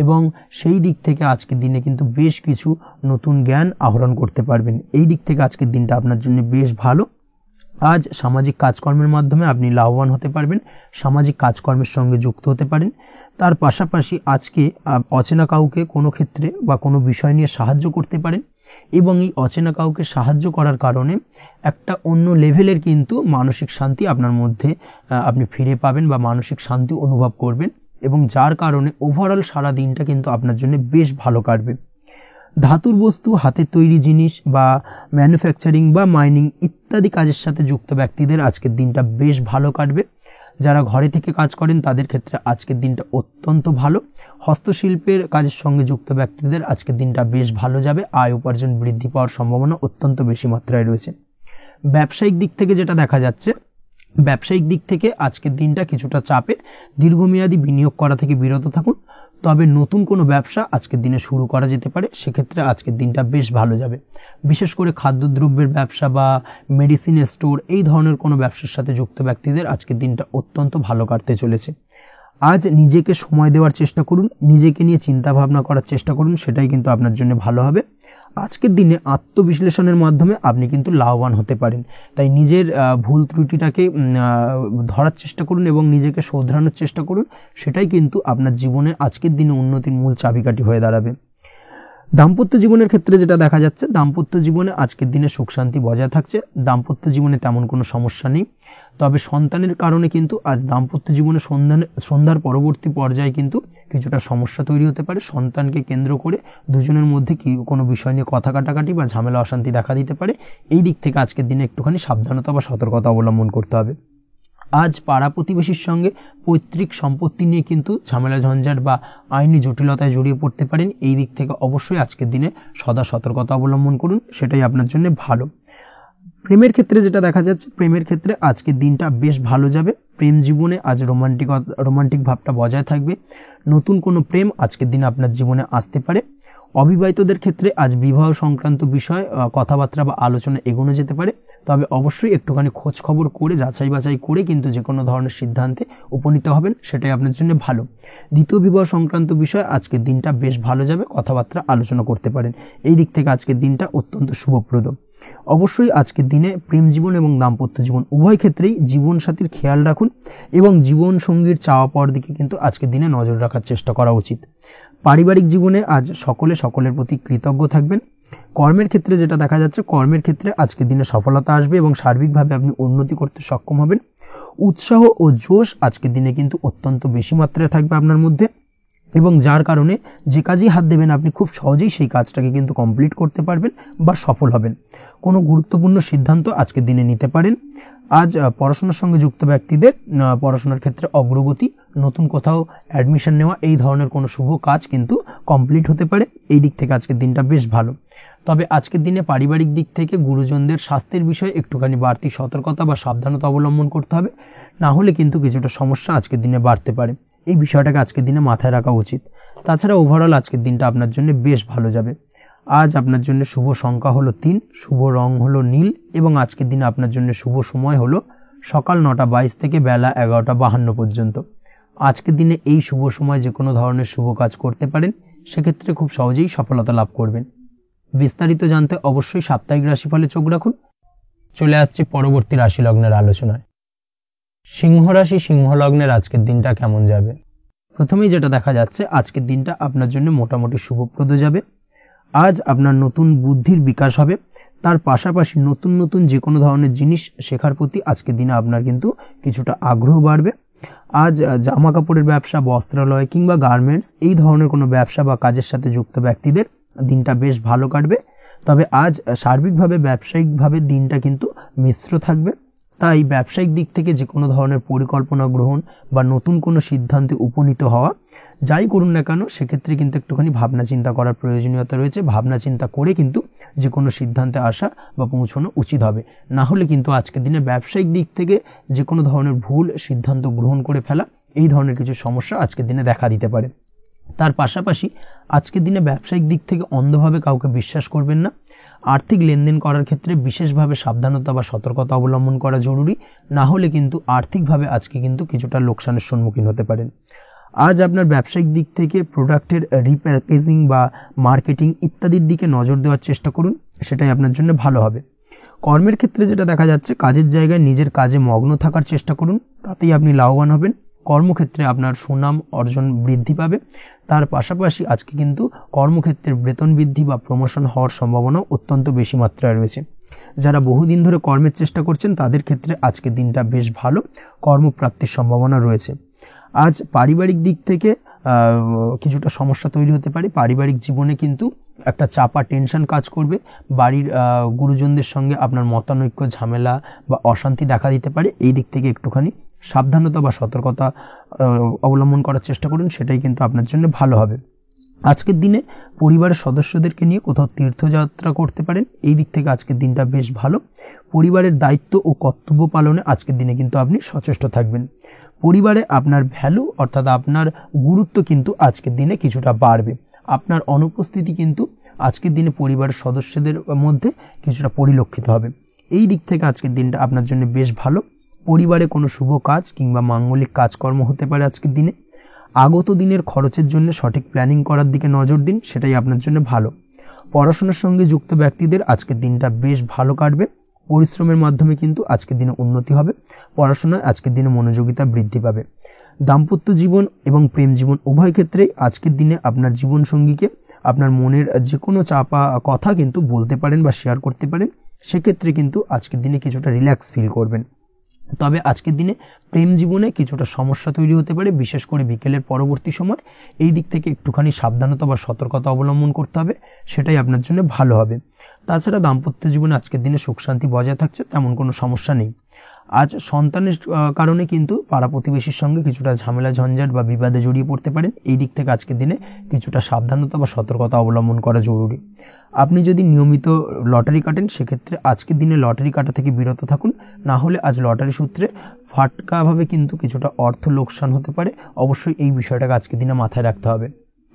এবং সেই দিক থেকে আজকের দিনে কিন্তু বেশ কিছু নতুন জ্ঞান আহরণ করতে পারবেন। এই দিক থেকে আজকের দিনটা আপনার জন্য বেশ ভালো। আজ সামাজিক কাজকর্মের মাধ্যমে আপনি লাভবান হতে পারবেন, সামাজিক কাজকর্মের সঙ্গে যুক্ত হতে পারেন। তার পাশাপাশি আজকে অচেনা কাউকে কোনো ক্ষেত্রে বা কোনো বিষয় নিয়ে সাহায্য করতে পারেন এবং এই অচেনা কাউকে সাহায্য করার কারণে একটা অন্য লেভেলের কিন্তু মানসিক শান্তি আপনার মধ্যে আপনি ফিরে পাবেন বা মানসিক শান্তি অনুভব করবেন এবং যার কারণে ওভারঅল সারা দিনটা কিন্তু আপনার জন্য বেশ ভালো কাটবে। ধাতুর বস্তু, হাতের তৈরি জিনিস বা ম্যানুফ্যাকচারিং বা মাইনিং ইত্যাদি কাজের সাথে যুক্ত ব্যক্তিদের আজকের দিনটা বেশ ভালো কাটবে। যারা ঘরে থেকে কাজ করেন তাদের ক্ষেত্রে আজকের দিনটা অত্যন্ত ভালো। হস্তশিল্পের কাজের সঙ্গে যুক্ত ব্যক্তিদের আজকের দিনটা বেশ ভালো যাবে। আয় উপার্জন বৃদ্ধি পাওয়ার সম্ভাবনা অত্যন্ত বেশি মাত্রায় রয়েছে। ব্যবসায়িক দিক থেকে যেটা দেখা যাচ্ছে, ব্যবসায়িক দিক থেকে আজকের দিনটা কিছুটা চাপের। দীর্ঘমেয়াদী বিনিয়োগ করা থেকে বিরত থাকুন, তবে নতুন কোনো ব্যবসা আজকের দিনে শুরু করা যেতে পারে, সেক্ষেত্রে আজকের দিনটা বেশ ভালো যাবে। বিশেষ করে খাদ্যদ্রব্যের ব্যবসা বা মেডিসিন স্টোর এই ধরনের কোনো ব্যবসার সাথে যুক্ত ব্যক্তিদের আজকের দিনটা অত্যন্ত ভালো কাটতে চলেছে। আজ নিজেকে সময় দেওয়ার চেষ্টা করুন, নিজেকে নিয়ে চিন্তা ভাবনা করার চেষ্টা করুন, সেটাই কিন্তু আপনার জন্য ভালো হবে। আজকের দিনে আত্মবিশ্লেষণের মাধ্যমে আপনি কিন্তু লাভবান হতে পারেন, তাই নিজের ভুল ত্রুটিটাকে ধরার চেষ্টা করুন এবং নিজেকে শোধরানোর চেষ্টা করুন, সেটাই কিন্তু আপনার জীবনে আজকের দিনে উন্নতির মূল চাবিকাঠি হয়ে দাঁড়াবে। দাম্পত্য জীবনের ক্ষেত্রে যেটা দেখা যাচ্ছে, দাম্পত্য জীবনে আজকের দিনে সুখ শান্তি বজায় থাকছে। দাম্পত্য জীবনে তেমন কোনো সমস্যা নেই, তবে সন্তানের কারণে কিন্তু আজ দাম্পত্য জীবনে সন্ধ্যার পরবর্তী পর্যায়ে কিন্তু কিছুটা সমস্যা তৈরি হতে পারে। সন্তানকে কেন্দ্র করে দুজনের মধ্যে কি কোনো বিষয় নিয়ে কথা কাটাকাটি বা ঝামেলা অশান্তি দেখা দিতে পারে। এই দিক থেকে আজকের দিনে একটুখানি সাবধানতা বা সতর্কতা অবলম্বন করতে হবে। আজ পাড়া প্রতিবেশীর সঙ্গে পৈতৃক সম্পত্তি নিয়ে কিন্তু ঝামেলা ঝঞ্ঝাট বা আইনি জটিলতায় জড়িয়ে পড়তে পারেন। এই দিক থেকে অবশ্যই আজকের দিনে সদা সতর্কতা অবলম্বন করুন, সেটাই আপনার জন্য ভালো। প্রেমের ক্ষেত্রে যেটা দেখা যাচ্ছে, প্রেমের ক্ষেত্রে আজকের দিনটা বেশ ভালো যাবে। প্রেম জীবনে আজ রোমান্টিক ভাবটা বজায় থাকবে। নতুন কোনো প্রেম আজকের দিনে আপনার জীবনে আসতে পারে। অবিবাহিতদের ক্ষেত্রে আজ বিবাহ সংক্রান্ত বিষয় কথাবার্তা বা আলোচনা এগোনো যেতে পারে, তবে অবশ্যই একটুখানি খোঁজ খবর করে যাচাই বাছাই করে কিন্তু যে কোনো ধরনের সিদ্ধান্তে উপনীত হবেন, সেটাই আপনার জন্য ভালো। দ্বিতীয় বিবাহ সংক্রান্ত বিষয় আজকের দিনটা বেশ ভালো যাবে, কথাবার্তা আলোচনা করতে পারেন। এই দিক থেকে আজকের দিনটা অত্যন্ত শুভপ্রদ। অবশ্যই আজকের দিনে প্রেম জীবন এবং দাম্পত্য জীবন উভয় ক্ষেত্রেই জীবনসাথীর খেয়াল রাখুন এবং জীবন সঙ্গীর চাওয়া পাওয়ার দিকে কিন্তু আজকের দিনে নজর রাখার চেষ্টা করা উচিত। পারিবারিক জীবনে আজ সকলের প্রতি কৃতজ্ঞ থাকবেন। কর্মের ক্ষেত্রে যেটা দেখা যাচ্ছে, কর্মের ক্ষেত্রে আজকের দিনে সফলতা আসবে এবং সার্বিকভাবে আপনি উন্নতি করতে সক্ষম হবেন। উৎসাহ ও জোশ আজকের দিনে কিন্তু অত্যন্ত বেশি মাত্রায় থাকবে আপনার মধ্যে এবং যার কারণে যে কাজেই হাত দেবেন আপনি খুব সহজেই সেই কাজটাকে কিন্তু কমপ্লিট করতে পারবেন বা সফল হবেন। কোনো গুরুত্বপূর্ণ সিদ্ধান্ত আজকের দিনে নিতে পারেন। আজ পড়াশোনার সঙ্গে যুক্ত ব্যক্তিদের পড়াশোনার ক্ষেত্রে অগ্রগতি, নতুন কোথাও অ্যাডমিশন নেওয়া এই ধরনের কোনো শুভ কাজ কিন্তু কমপ্লিট হতে পারে। এই দিক থেকে আজকের দিনটা বেশ ভালো। তবে আজকের দিনে পারিবারিক দিক থেকে গুরুজনদের স্বাস্থ্যের বিষয়ে একটুখানি বাড়তি সতর্কতা বা সাবধানতা অবলম্বন করতে হবে, না হলে কিন্তু কিছুটা সমস্যা আজকের দিনে বাড়তে পারে। এই বিষয়টাকে আজকের দিনে মাথায় রাখা উচিত। তাছাড়া ওভারঅল আজকের দিনটা আপনার জন্য বেশ ভালো যাবে। আজ আপনার জন্য শুভ সংখ্যা হলো 3, শুভ রং হলো নীল এবং আজকের দিনে আপনার জন্য শুভ সময় হলো সকাল 9:22 থেকে বেলা 11:52 পর্যন্ত। আজকের দিনে এই শুভ সময় যে কোনো ধরনের শুভ কাজ করতে পারেন, সেক্ষেত্রে খুব সহজেই সফলতা লাভ করবেন। বিস্তারিত জানতে অবশ্যই সাপ্তাহিক রাশিফলে চোখ রাখুন। চলে আসছে পরবর্তী রাশি লগ্নের আলোচনায়। সিংহ রাশি, সিংহ লগ্নের আজকের দিনটা কেমন যাবে? প্রথমেই যেটা দেখা যাচ্ছে, আজকের দিনটা আপনার জন্য মোটামুটি শুভপ্রদ যাবে। আজ আপনার নতুন বুদ্ধির বিকাশ হবে, তার পাশাপাশি নতুন নতুন যে কোনো ধরনের জিনিস শেখার প্রতি আজকের দিনে আপনার কিন্তু কিছুটা আগ্রহ বাড়বে। আজ জামা কাপড়ের ব্যবসা, বস্ত্রালয় কিংবা গার্মেন্টস এই ধরনের কোনো ব্যবসা বা কাজের সাথে যুক্ত ব্যক্তিদের দিনটা বেশ ভালো কাটবে। তবে আজ সার্বিকভাবে ব্যবসায়িকভাবে দিনটা কিন্তু মিশ্র থাকবে। তাই ব্যবসায়িক দিক থেকে যে কোনো ধরনের পরিকল্পনা গ্রহণ বা নতুন কোনো সিদ্ধান্তে উপনীত হওয়া, যাই করুন না কেন সেক্ষেত্রে কিন্তু একটুখানি ভাবনা চিন্তা করার প্রয়োজনীয়তা রয়েছে। ভাবনা চিন্তা করে কিন্তু যে কোনো সিদ্ধান্তে আসা বা পৌঁছানো উচিত হবে, না হলে কিন্তু আজকের দিনে ব্যবসায়িক দিক থেকে যে কোনো ধরনের ভুল সিদ্ধান্ত গ্রহণ করে ফেলা, এই ধরনের কিছু সমস্যা আজকের দিনে দেখা দিতে পারে। তার পাশাপাশি আজকের দিনে ব্যবসায়িক দিক থেকে অন্ধভাবে কাউকে বিশ্বাস করবেন না। আর্থিক লেনদেন করার ক্ষেত্রে বিশেষভাবে সাবধানতা বা সতর্কতা অবলম্বন করা জরুরি, না হলে কিন্তু আর্থিকভাবে আজকে কিন্তু কিছুটা লোকসানের সম্মুখীন হতে পারেন। আজ আপনার ব্যবসায়িক দিক থেকে প্রোডাক্টের রিপ্যাকেজিং বা মার্কেটিং ইত্যাদির দিকে নজর দেওয়ার চেষ্টা করুন, সেটাই আপনার জন্য ভালো হবে। কর্মের ক্ষেত্রে যেটা দেখা যাচ্ছে, কাজের জায়গায় নিজের কাজে মগ্ন থাকার চেষ্টা করুন, তাতেই আপনি লাভবান হবেন। কর্মক্ষেত্রে আপনার সুনাম অর্জন বৃদ্ধি পাবে। তার পাশাপাশি আজকে কিন্তু কর্মক্ষেত্রের বেতন বৃদ্ধি বা প্রমোশন হওয়ার সম্ভাবনা অত্যন্ত বেশি মাত্রায় রয়েছে। যারা বহুদিন ধরে কর্মের চেষ্টা করছেন তাদের ক্ষেত্রে আজকের দিনটা বেশ ভালো, কর্মপ্রাপ্তির সম্ভাবনা রয়েছে। আজ পারিবারিক দিক থেকে কিছুটা সমস্যা তৈরি হতে পারে। পারিবারিক জীবনে কিন্তু একটা চাপা টেনশন কাজ করবে। বাড়ির গুরুজনদের সঙ্গে আপনার মতানৈক্য, ঝামেলা বা অশান্তি দেখা দিতে পারে। এই দিক থেকে একটুখানি সাবধানতা বা সতর্কতা অবলম্বন করার চেষ্টা করুন, সেটাই কিন্তু আপনার জন্য ভালো হবে। আজকের দিনে পরিবারের সদস্যদেরকে নিয়ে কোথাও তীর্থযাত্রা করতে পারেন, এই দিক থেকে আজকের দিনটা বেশ ভালো। পরিবারের দায়িত্ব ও কর্তব্য পালনে আজকের দিনে কিন্তু আপনি সচেষ্ট থাকবেন। পরিবারে আপনার ভ্যালু অর্থাৎ আপনার গুরুত্ব কিন্তু আজকের দিনে কিছুটা বাড়বে। আপনার অনুপস্থিতি কিন্তু আজকের দিনে পরিবারের সদস্যদের মধ্যে কিছুটা পরিলক্ষিত হবে। এই দিক থেকে আজকের দিনটা আপনার জন্য বেশ ভালো। পরিবারে কোনো শুভ কাজ কিংবা মাঙ্গলিক কাজকর্ম হতে পারে আজকের দিনে। আগত দিনের খরচের জন্য সঠিক প্ল্যানিং করার দিকে নজর দিন, সেটাই আপনার জন্য ভালো। পড়াশোনার সঙ্গে যুক্ত ব্যক্তিদের আজকের দিনটা বেশ ভালো কাটবে। পরিশ্রমের মাধ্যমে কিন্তু আজকের দিনে উন্নতি হবে। পড়াশোনায় আজকের দিনে মনোযোগিতা বৃদ্ধি পাবে। দাম্পত্য জীবন এবং প্রেম জীবন উভয় ক্ষেত্রেই আজকের দিনে আপনার জীবন সঙ্গীকে আপনার মনের যে কোনো চাপা কথা কিন্তু বলতে পারেন বা শেয়ার করতে পারেন। সেক্ষেত্রে কিন্তু আজকের দিনে কিছুটা রিল্যাক্স ফিল করবেন। তবে আজকের দিনে প্রেম জীবনে কিছুটা সমস্যা তৈরি হতে পারে, বিশেষ করে বিকেলের পরবর্তী সময়। এই দিক থেকে একটুখানি সাবধানতা বা সতর্কতা অবলম্বন করতে হবে, সেটাই আপনার জন্য ভালো হবে। তাছাড়া দাম্পত্য জীবনে আজকের দিনে সুখ শান্তি বজায় থাকছে, তেমন কোনো সমস্যা নেই। আজ সন্তানের কারণে কিন্তু পাড়া প্রতিবেশীর সঙ্গে কিছুটা ঝামেলা ঝঞ্ঝাট বা বিবাদে জড়িয়ে পড়তে পারেন। এই দিক থেকে আজকের দিনে কিছুটা সাবধানতা বা সতর্কতা অবলম্বন করা জরুরি। আপনি যদি নিয়মিত লটারি কাটেন সেক্ষেত্রে আজকের দিনে লটারি কাটা থেকে বিরত থাকুন, না হলে আজ লটারি সূত্রে ফাটকাভাবে কিন্তু কিছুটা অর্থ লোকসান হতে পারে। অবশ্যই এই বিষয়টাকে আজকের দিনে মাথায় রাখতে হবে।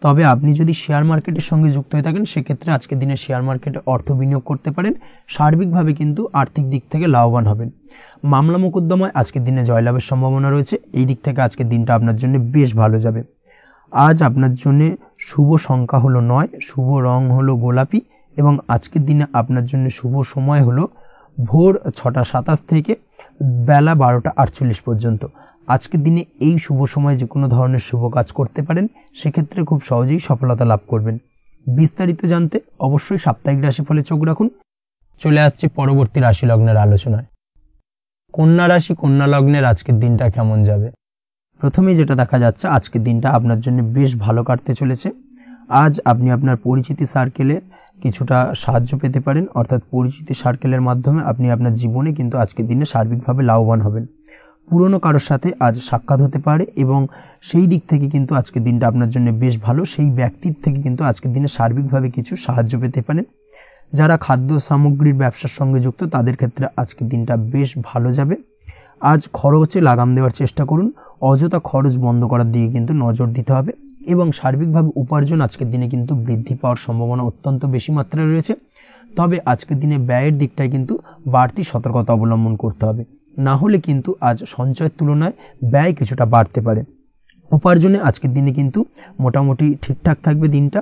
তবে আপনি যদি শেয়ার মার্কেটের সঙ্গে যুক্ত হয়ে থাকেন সেক্ষেত্রে আজকের দিনে শেয়ার মার্কেটে অর্থ বিনিয়োগ করতে পারেন। সার্বিকভাবে কিন্তু আর্থিক দিক থেকে লাভবান হবেন। মামলা মোকদ্দমায় আজকের দিনে জয়লাভের সম্ভাবনা রয়েছে। এই দিক থেকে আজকের দিনটা আপনার জন্য বেশ ভালো যাবে। আজ আপনার জন্য শুভ সংখ্যা হলো 9, শুভ রং হলো গোলাপি এবং আজকের দিনে আপনার জন্য শুভ সময় হলো ভোর 6টা 27 থেকে বেলা 12টা 48 পর্যন্ত। আজকের দিনে এই শুভ সময় যে কোনো ধরনের শুভ কাজ করতে পারেন, সেক্ষেত্রে খুব সহজেই সফলতা লাভ করবেন। বিস্তারিত জানতে অবশ্যই সাপ্তাহিক রাশিফলে চোখ রাখুন। চলে আসছে পরবর্তী রাশি লগ্নের আলোচনায়। কন্যা রাশি, কন্যা লগ্নের আজকের দিনটা কেমন যাবে? প্রথমেই যেটা দেখা যাচ্ছে, আজকের দিনটা আপনার জন্য বেশ ভালো কাটতে চলেছে। আজ আপনি আপনার পরিচিতি সার্কেলে কিছুটা সাহায্য পেতে পারেন, অর্থাৎ পরিচিতি সার্কেলের মাধ্যমে আপনি আপনার জীবনে কিন্তু আজকের দিনে সার্বিকভাবে লাভবান হবেন। পুরনো কারোর সাথে আজ সাক্ষাৎ হতে পারে এবং সেই দিক থেকে কিন্তু আজকের দিনটা আপনার জন্য বেশ ভালো। সেই ব্যক্তির থেকে কিন্তু আজকের দিনে সার্বিকভাবে কিছু সাহায্য পেতে পারেন। যারা খাদ্য সামগ্রীর ব্যবসার সঙ্গে যুক্ত তাদের ক্ষেত্রে আজকের দিনটা বেশ ভালো যাবে। আজ খরচে লাগাম দেওয়ার চেষ্টা করুন, অযথা খরচ বন্ধ করার দিকে কিন্তু নজর দিতে হবে এবং সার্বিকভাবে উপার্জন আজকের দিনে কিন্তু বৃদ্ধি পাওয়ার সম্ভাবনা অত্যন্ত বেশি মাত্রায় রয়েছে। তবে আজকের দিনে ব্যয়ের দিকটায় কিন্তু বাড়তি সতর্কতা অবলম্বন করতে হবে, না হলে কিন্তু আজ সঞ্চয়ের তুলনায় ব্যয় কিছুটা বাড়তে পারে। উপার্জনে আজকের দিনে কিন্তু মোটামুটি ঠিকঠাক থাকবে দিনটা।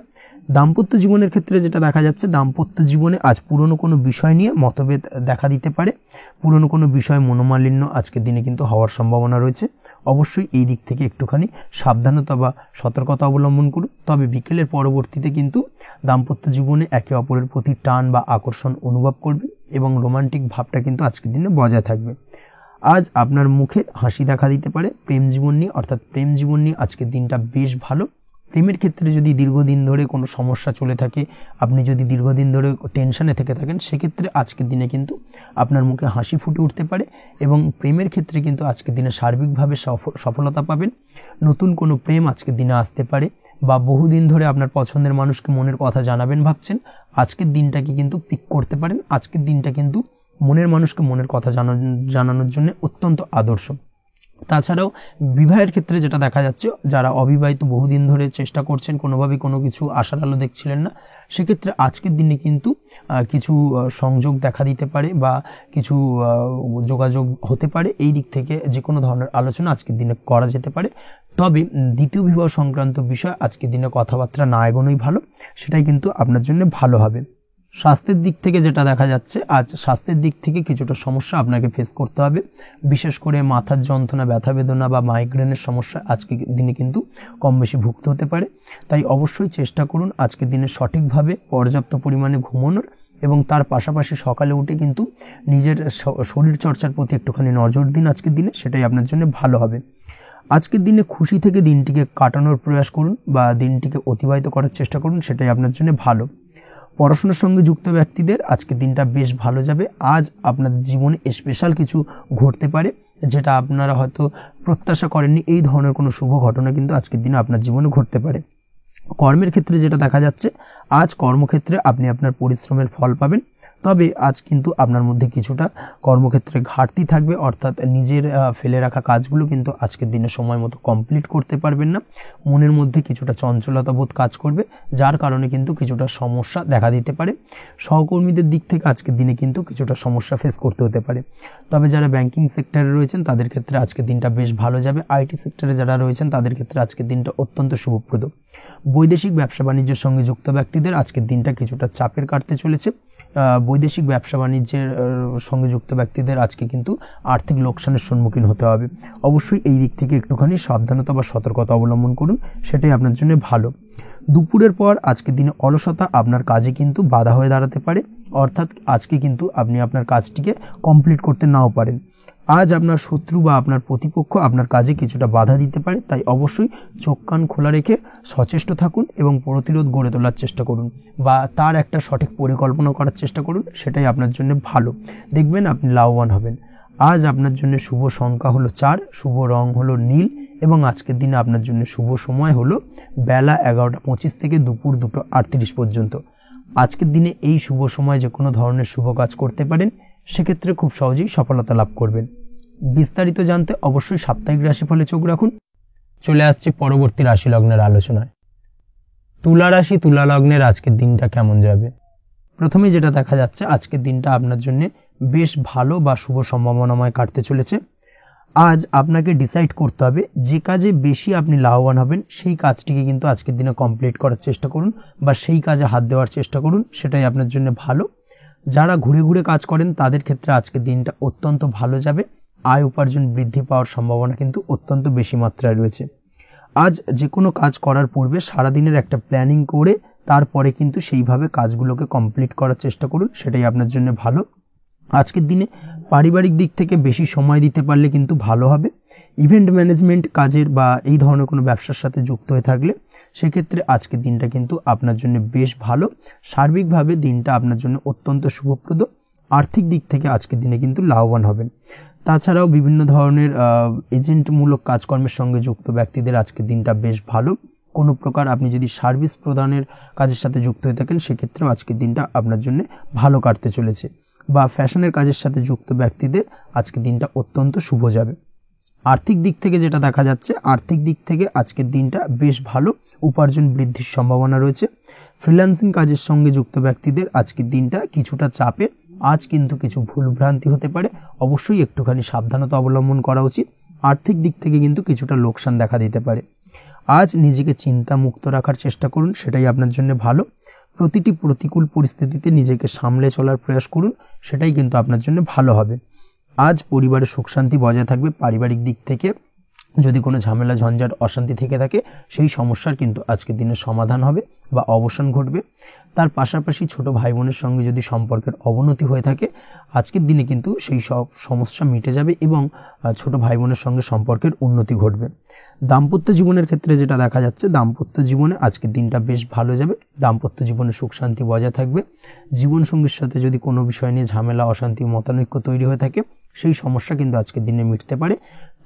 দাম্পত্য জীবনের ক্ষেত্রে যেটা দেখা যাচ্ছে, দাম্পত্য জীবনে আজ পুরনো কোনো বিষয় নিয়ে মতভেদ দেখা দিতে পারে। পুরনো কোনো বিষয় মনোমালিন্য আজকের দিনে কিন্তু হওয়ার সম্ভাবনা রয়েছে। অবশ্যই এই দিক থেকে একটুখানি সাবধানতা বা সতর্কতা অবলম্বন করুন। তবে বিকেলের পরবর্তীতে কিন্তু দাম্পত্য জীবনে একে অপরের প্রতি টান বা আকর্ষণ অনুভব করবেন এবং রোমান্টিক ভাবটা কিন্তু আজকের দিনে বজায় থাকবে। আজ আপনার মুখে হাসি দেখা দিতে পারে। প্রেম জীবন নিয়ে অর্থাৎ প্রেম জীবন নিয়ে আজকের দিনটা বেশ ভালো। প্রেমের ক্ষেত্রে যদি দীর্ঘদিন ধরে কোনো সমস্যা চলে থাকে, আপনি যদি দীর্ঘদিন ধরে টেনশনে থেকে থাকেন, সেক্ষেত্রে আজকের দিনে কিন্তু আপনার মুখে হাসি ফুটে উঠতে পারে এবং প্রেমের ক্ষেত্রে কিন্তু আজকের দিনে সার্বিকভাবে সফলতা পাবেন। নতুন কোনো প্রেম আজকের দিনে আসতে পারে, বা বহুদিন ধরে আপনার পছন্দের মানুষকে মনের কথা জানাবেন ভাবছেন, আজকের দিনটাকে কিন্তু পিক করতে পারেন। আজকের দিনটা কিন্তু মনের মানুষকে মনের কথা জানানোর জন্য অত্যন্ত আদর্শ। তাছাড়াও বিবাহের ক্ষেত্রে যেটা দেখা যাচ্ছে, যারা অবিবাহিত বহুদিন ধরে চেষ্টা করছেন, কোনোভাবে কোনো কিছু আশার আলো দেখছিলেন না, সেক্ষেত্রে আজকের দিনে কিন্তু কিছু সংযোগ দেখা দিতে পারে বা কিছু যোগাযোগ হতে পারে। এই দিক থেকে যে কোনো ধরনের আলোচনা আজকের দিনে করা যেতে পারে। তবে দ্বিতীয় বিবাহ সংক্রান্ত বিষয় আজকের দিনে কথাবার্তা না এগোনোই ভালো, সেটাই কিন্তু আপনার জন্য ভালো হবে। স্বাস্থ্যের দিক থেকে যেটা দেখা যাচ্ছে, আজ স্বাস্থ্যের দিক থেকে কিছুটা সমস্যা আপনাকে ফেস করতে হবে। বিশেষ করে মাথার যন্ত্রণা, ব্যথা বেদনা বা মাইগ্রেনের সমস্যা আজকের দিনে কিন্তু কম বেশি ভুগতে হতে পারে। তাই অবশ্যই চেষ্টা করুন আজকের দিনে সঠিকভাবে পর্যাপ্ত পরিমাণে ঘুমানোর, এবং তার পাশাপাশি সকালে উঠে কিন্তু নিজের শরীর চর্চার প্রতি একটুখানি নজর দিন আজকের দিনে, সেটাই আপনার জন্য ভালো হবে। আজকের দিনে খুশি থেকে দিনটিকে কাটানোর প্রয়াস করুন বা দিনটিকে অতিবাহিত করার চেষ্টা করুন, সেটাই আপনার জন্য ভালো। পড়াশোনার সঙ্গে যুক্ত ব্যক্তিদের আজকের দিনটা বেশ ভালো যাবে। আজ আপনাদের জীবনে স্পেশাল কিছু ঘটতে পারে, যেটা আপনারা হয়তো প্রত্যাশা করেননি। এই ধরনের কোনো শুভ ঘটনা কিন্তু আজকের দিনে আপনার জীবনে ঘটতে পারে। কর্মের ক্ষেত্রে যেটা দেখা যাচ্ছে, আজ কর্মক্ষেত্রে আপনি আপনার পরিশ্রমের ফল পাবেন। তবে আজ কিন্তু আপনার মধ্যে কিছুটা কর্মক্ষেত্রে ঘাটতি থাকবে, অর্থাৎ নিজের ফেলে রাখা কাজগুলো কিন্তু আজকের দিনে সময় মতো কমপ্লিট করতে পারবেন না। মনের মধ্যে কিছুটা চঞ্চলতা বোধ কাজ করবে, যার কারণে কিন্তু কিছুটা সমস্যা দেখা দিতে পারে। সহকর্মীদের দিক থেকে আজকের দিনে কিন্তু কিছুটা সমস্যা ফেস করতে হতে পারে। তবে যারা ব্যাংকিং সেক্টরে রয়েছেন তাদের ক্ষেত্রে আজকের দিনটা বেশ ভালো যাবে। আইটি সেক্টরে যারা রয়েছেন তাদের ক্ষেত্রে আজকের দিনটা অত্যন্ত শুভপ্রদ। বৈদেশিক ব্যবসা বাণিজ্যের সঙ্গে যুক্ত ব্যক্তিদের আজকের দিনটা কিছুটা চাপের কাটতে চলেছে। বৈদেশিক ব্যবসা বাণিজ্যের সঙ্গে যুক্ত ব্যক্তিদের আজকে কিন্তু আর্থিক লোকসানের সম্মুখীন হতে হবে। অবশ্যই এই দিক থেকে একটুখানি সাবধানতা বা সতর্কতা অবলম্বন করুন, সেটাই আপনার জন্য ভালো। দুপুরের পর আজকের দিনে অলসতা আপনার কাজে কিন্তু বাধা হয়ে দাঁড়াতে পারে, অর্থাৎ আজকে কিন্তু আপনি আপনার কাজটিকে কমপ্লিট করতে নাও পারেন। আজ আপনার শত্রু বা আপনার প্রতিপক্ষ আপনার কাজে কিছুটা বাধা দিতে পারে, তাই অবশ্যই চোখ কান খোলা রেখে সচেষ্ট থাকুন এবং প্রতিরোধ গড়ে তোলার চেষ্টা করুন বা তার একটা সঠিক পরিকল্পনা করার চেষ্টা করুন, সেটাই আপনার জন্য ভালো। দেখবেন আপনি লাভবান হবেন। আজ আপনার জন্য শুভ সংখ্যা হলো 4, শুভ রং হলো নীল, এবং আজকের দিনে আপনার জন্য শুভ সময় হলো বেলা 11:25 থেকে দুপুর 2:38 পর্যন্ত। আজকের দিনে এই শুভ সময় যে কোনো ধরনের শুভ কাজ করতে পারেন, সেক্ষেত্রে খুব সহজেই সফলতা লাভ করবেন। বিস্তারিত জানতে অবশ্যই সাপ্তাহিক রাশিফলে চোখ রাখুন। চলে আসছে পরবর্তী রাশি লগ্নের আলোচনায়। তুলা রাশি, তুলা লগ্নের আজকের দিনটা কেমন যাবে? প্রথমে যেটা দেখা যাচ্ছে, আজকের দিনটা আপনার জন্য বেশ ভালো বা শুভ সম্ভাবনাময় কাটতে চলেছে। আজ আপনাকে ডিসাইড করতে হবে যে কাজে বেশি আপনি লাভবান হবেন, সেই কাজটিকে কিন্তু আজকের দিনে কমপ্লিট করার চেষ্টা করুন বা সেই কাজে হাত দেওয়ার চেষ্টা করুন, সেটাই আপনার জন্য ভালো। যারা ঘুরে ঘুরে কাজ করেন তাদের ক্ষেত্রে আজকের দিনটা অত্যন্ত ভালো যাবে। আয় উপার্জন বৃদ্ধি পাওয়ার সম্ভাবনা কিন্তু অত্যন্ত বেশি মাত্রায় রয়েছে। আজ যে কোনো কাজ করার পূর্বে সারাদিনের একটা প্ল্যানিং করে তারপরে কিন্তু সেইভাবে কাজগুলোকে কমপ্লিট করার চেষ্টা করুন, সেটাই আপনার জন্য ভালো। আজকের দিনে পারিবারিক দিক থেকে বেশি সময় দিতে পারলে কিন্তু ভালো হবে। ইভেন্ট ম্যানেজমেন্ট কাজের বা এই ধরনের কোনো ব্যবসার সাথে যুক্ত হয়ে থাকলে সেক্ষেত্রে আজকের দিনটা কিন্তু আপনার জন্য বেশ ভালো। সার্বিকভাবে দিনটা আপনার জন্য অত্যন্ত শুভপ্রদ। আর্থিক দিক থেকে আজকের দিনে কিন্তু লাভবান হবেন। তাছাড়াও বিভিন্ন ধরনের এজেন্টমূলক কাজকর্মের সঙ্গে যুক্ত ব্যক্তিদের আজকের দিনটা বেশ ভালো। কোনো প্রকার আপনি যদি সার্ভিস প্রদানের কাজের সাথে যুক্ত হয়ে থাকেন, সেক্ষেত্রেও আজকের দিনটা আপনার জন্য ভালো কাটতে চলেছে। বা ফ্যাশনের কাজের সাথে যুক্ত ব্যক্তিদের আজকের দিনটা অত্যন্ত শুভ যাবে। আর্থিক দিক থেকে যেটা দেখা যাচ্ছে, আর্থিক দিক থেকে আজকের দিনটা বেশ ভালো, উপার্জন বৃদ্ধির সম্ভাবনা রয়েছে। ফ্রিল্যান্সিং কাজের সঙ্গে যুক্ত ব্যক্তিদের আজকের দিনটা কিছুটা চাপের। আজ কিন্তু কিছু ভুলভ্রান্তি হতে পারে, অবশ্যই একটুখানি সাবধানতা অবলম্বন করা উচিত। আর্থিক দিক থেকে কিন্তু কিছুটা লোকসান দেখা দিতে পারে। আজ নিজেকে চিন্তা মুক্ত রাখার চেষ্টা করুন, সেটাই আপনার জন্য ভালো। প্রতিটি প্রতিকূল পরিস্থিতিতে নিজেকে সামলে চলার প্রয়াস করুন, সেটাই কিন্তু আপনার জন্য ভালো হবে। আজ পরিবারের সুখ শান্তি বজায় থাকবে। পারিবারিক দিক থেকে যদি কোনো ঝামেলা ঝঞ্ঝাট অশান্তি থেকে থাকে সেই সমস্যার কিন্তু আজকের দিনে সমাধান হবে বা অবসান ঘটবে। তার পাশাপাশি ছোট ভাই বোনের সঙ্গে যদি সম্পর্কের অবনতি হয়ে থাকে আজকের দিনে কিন্তু সেই সব সমস্যা মিটে যাবে এবং ছোট ভাই বোনের সঙ্গে সম্পর্কের উন্নতি ঘটবে। দাম্পত্য জীবনের ক্ষেত্রে যেটা দেখা যাচ্ছে, দাম্পত্য জীবনে আজকের দিনটা বেশ ভালো যাবে। দাম্পত্য জীবনে সুখ শান্তি বজায় থাকবে। জীবন সঙ্গীর সাথে যদি কোনো বিষয় নিয়ে ঝামেলা অশান্তি মতানৈক্য তৈরি হয়ে থাকে সেই সমস্যা কিন্তু আজকের দিনে মিটতে পারে।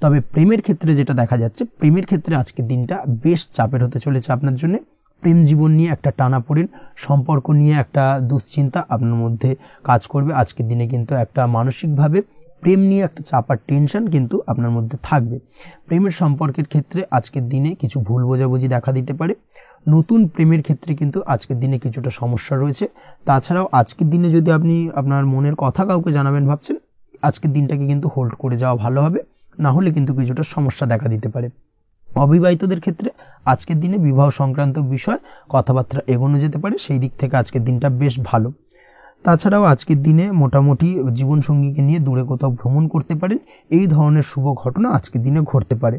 তবে প্রেমের ক্ষেত্রে যেটা দেখা যাচ্ছে, প্রেমের ক্ষেত্রে আজকের দিনটা বেশ চাপের হতে চলেছে আপনার জন্য। প্রেম জীবন নিয়ে একটা টানাপোড়েন, সম্পর্ক নিয়ে একটা দুশ্চিন্তা আপনার মধ্যে কাজ করবে। আজকের দিনে কিন্তু একটা মানসিকভাবে প্রেম নিয়ে একটা চাপার টেনশন কিন্তু আপনার মধ্যে থাকবে। প্রেমের সম্পর্কের ক্ষেত্রে আজকের দিনে কিছু ভুল বোঝাবুঝি দেখা দিতে পারে। নতুন প্রেমের ক্ষেত্রে কিন্তু আজকের দিনে কিছুটা সমস্যা রয়েছে। তাছাড়াও আজকের দিনে যদি আপনি আপনার মনের কথা কাউকে জানাবেন ভাবছেন, আজকের দিনটাকে কিন্তু হোল্ড করে যাওয়া ভালো হবে, না হলে কিন্তু কিছুটা সমস্যা দেখা দিতে পারে। অবিবাহিতদের ক্ষেত্রে আজকের দিনে বিবাহ সংক্রান্ত বিষয় কথাবার্তা এগোনো যেতে পারে, সেই দিক থেকে আজকের দিনটা বেশ ভালো। তাছাড়াও আজকের দিনে মোটামুটি জীবনসঙ্গীকে নিয়ে দূরে কোথাও ভ্রমণ করতে পারেন, এই ধরনের শুভ ঘটনা আজকের দিনে ঘটতে পারে।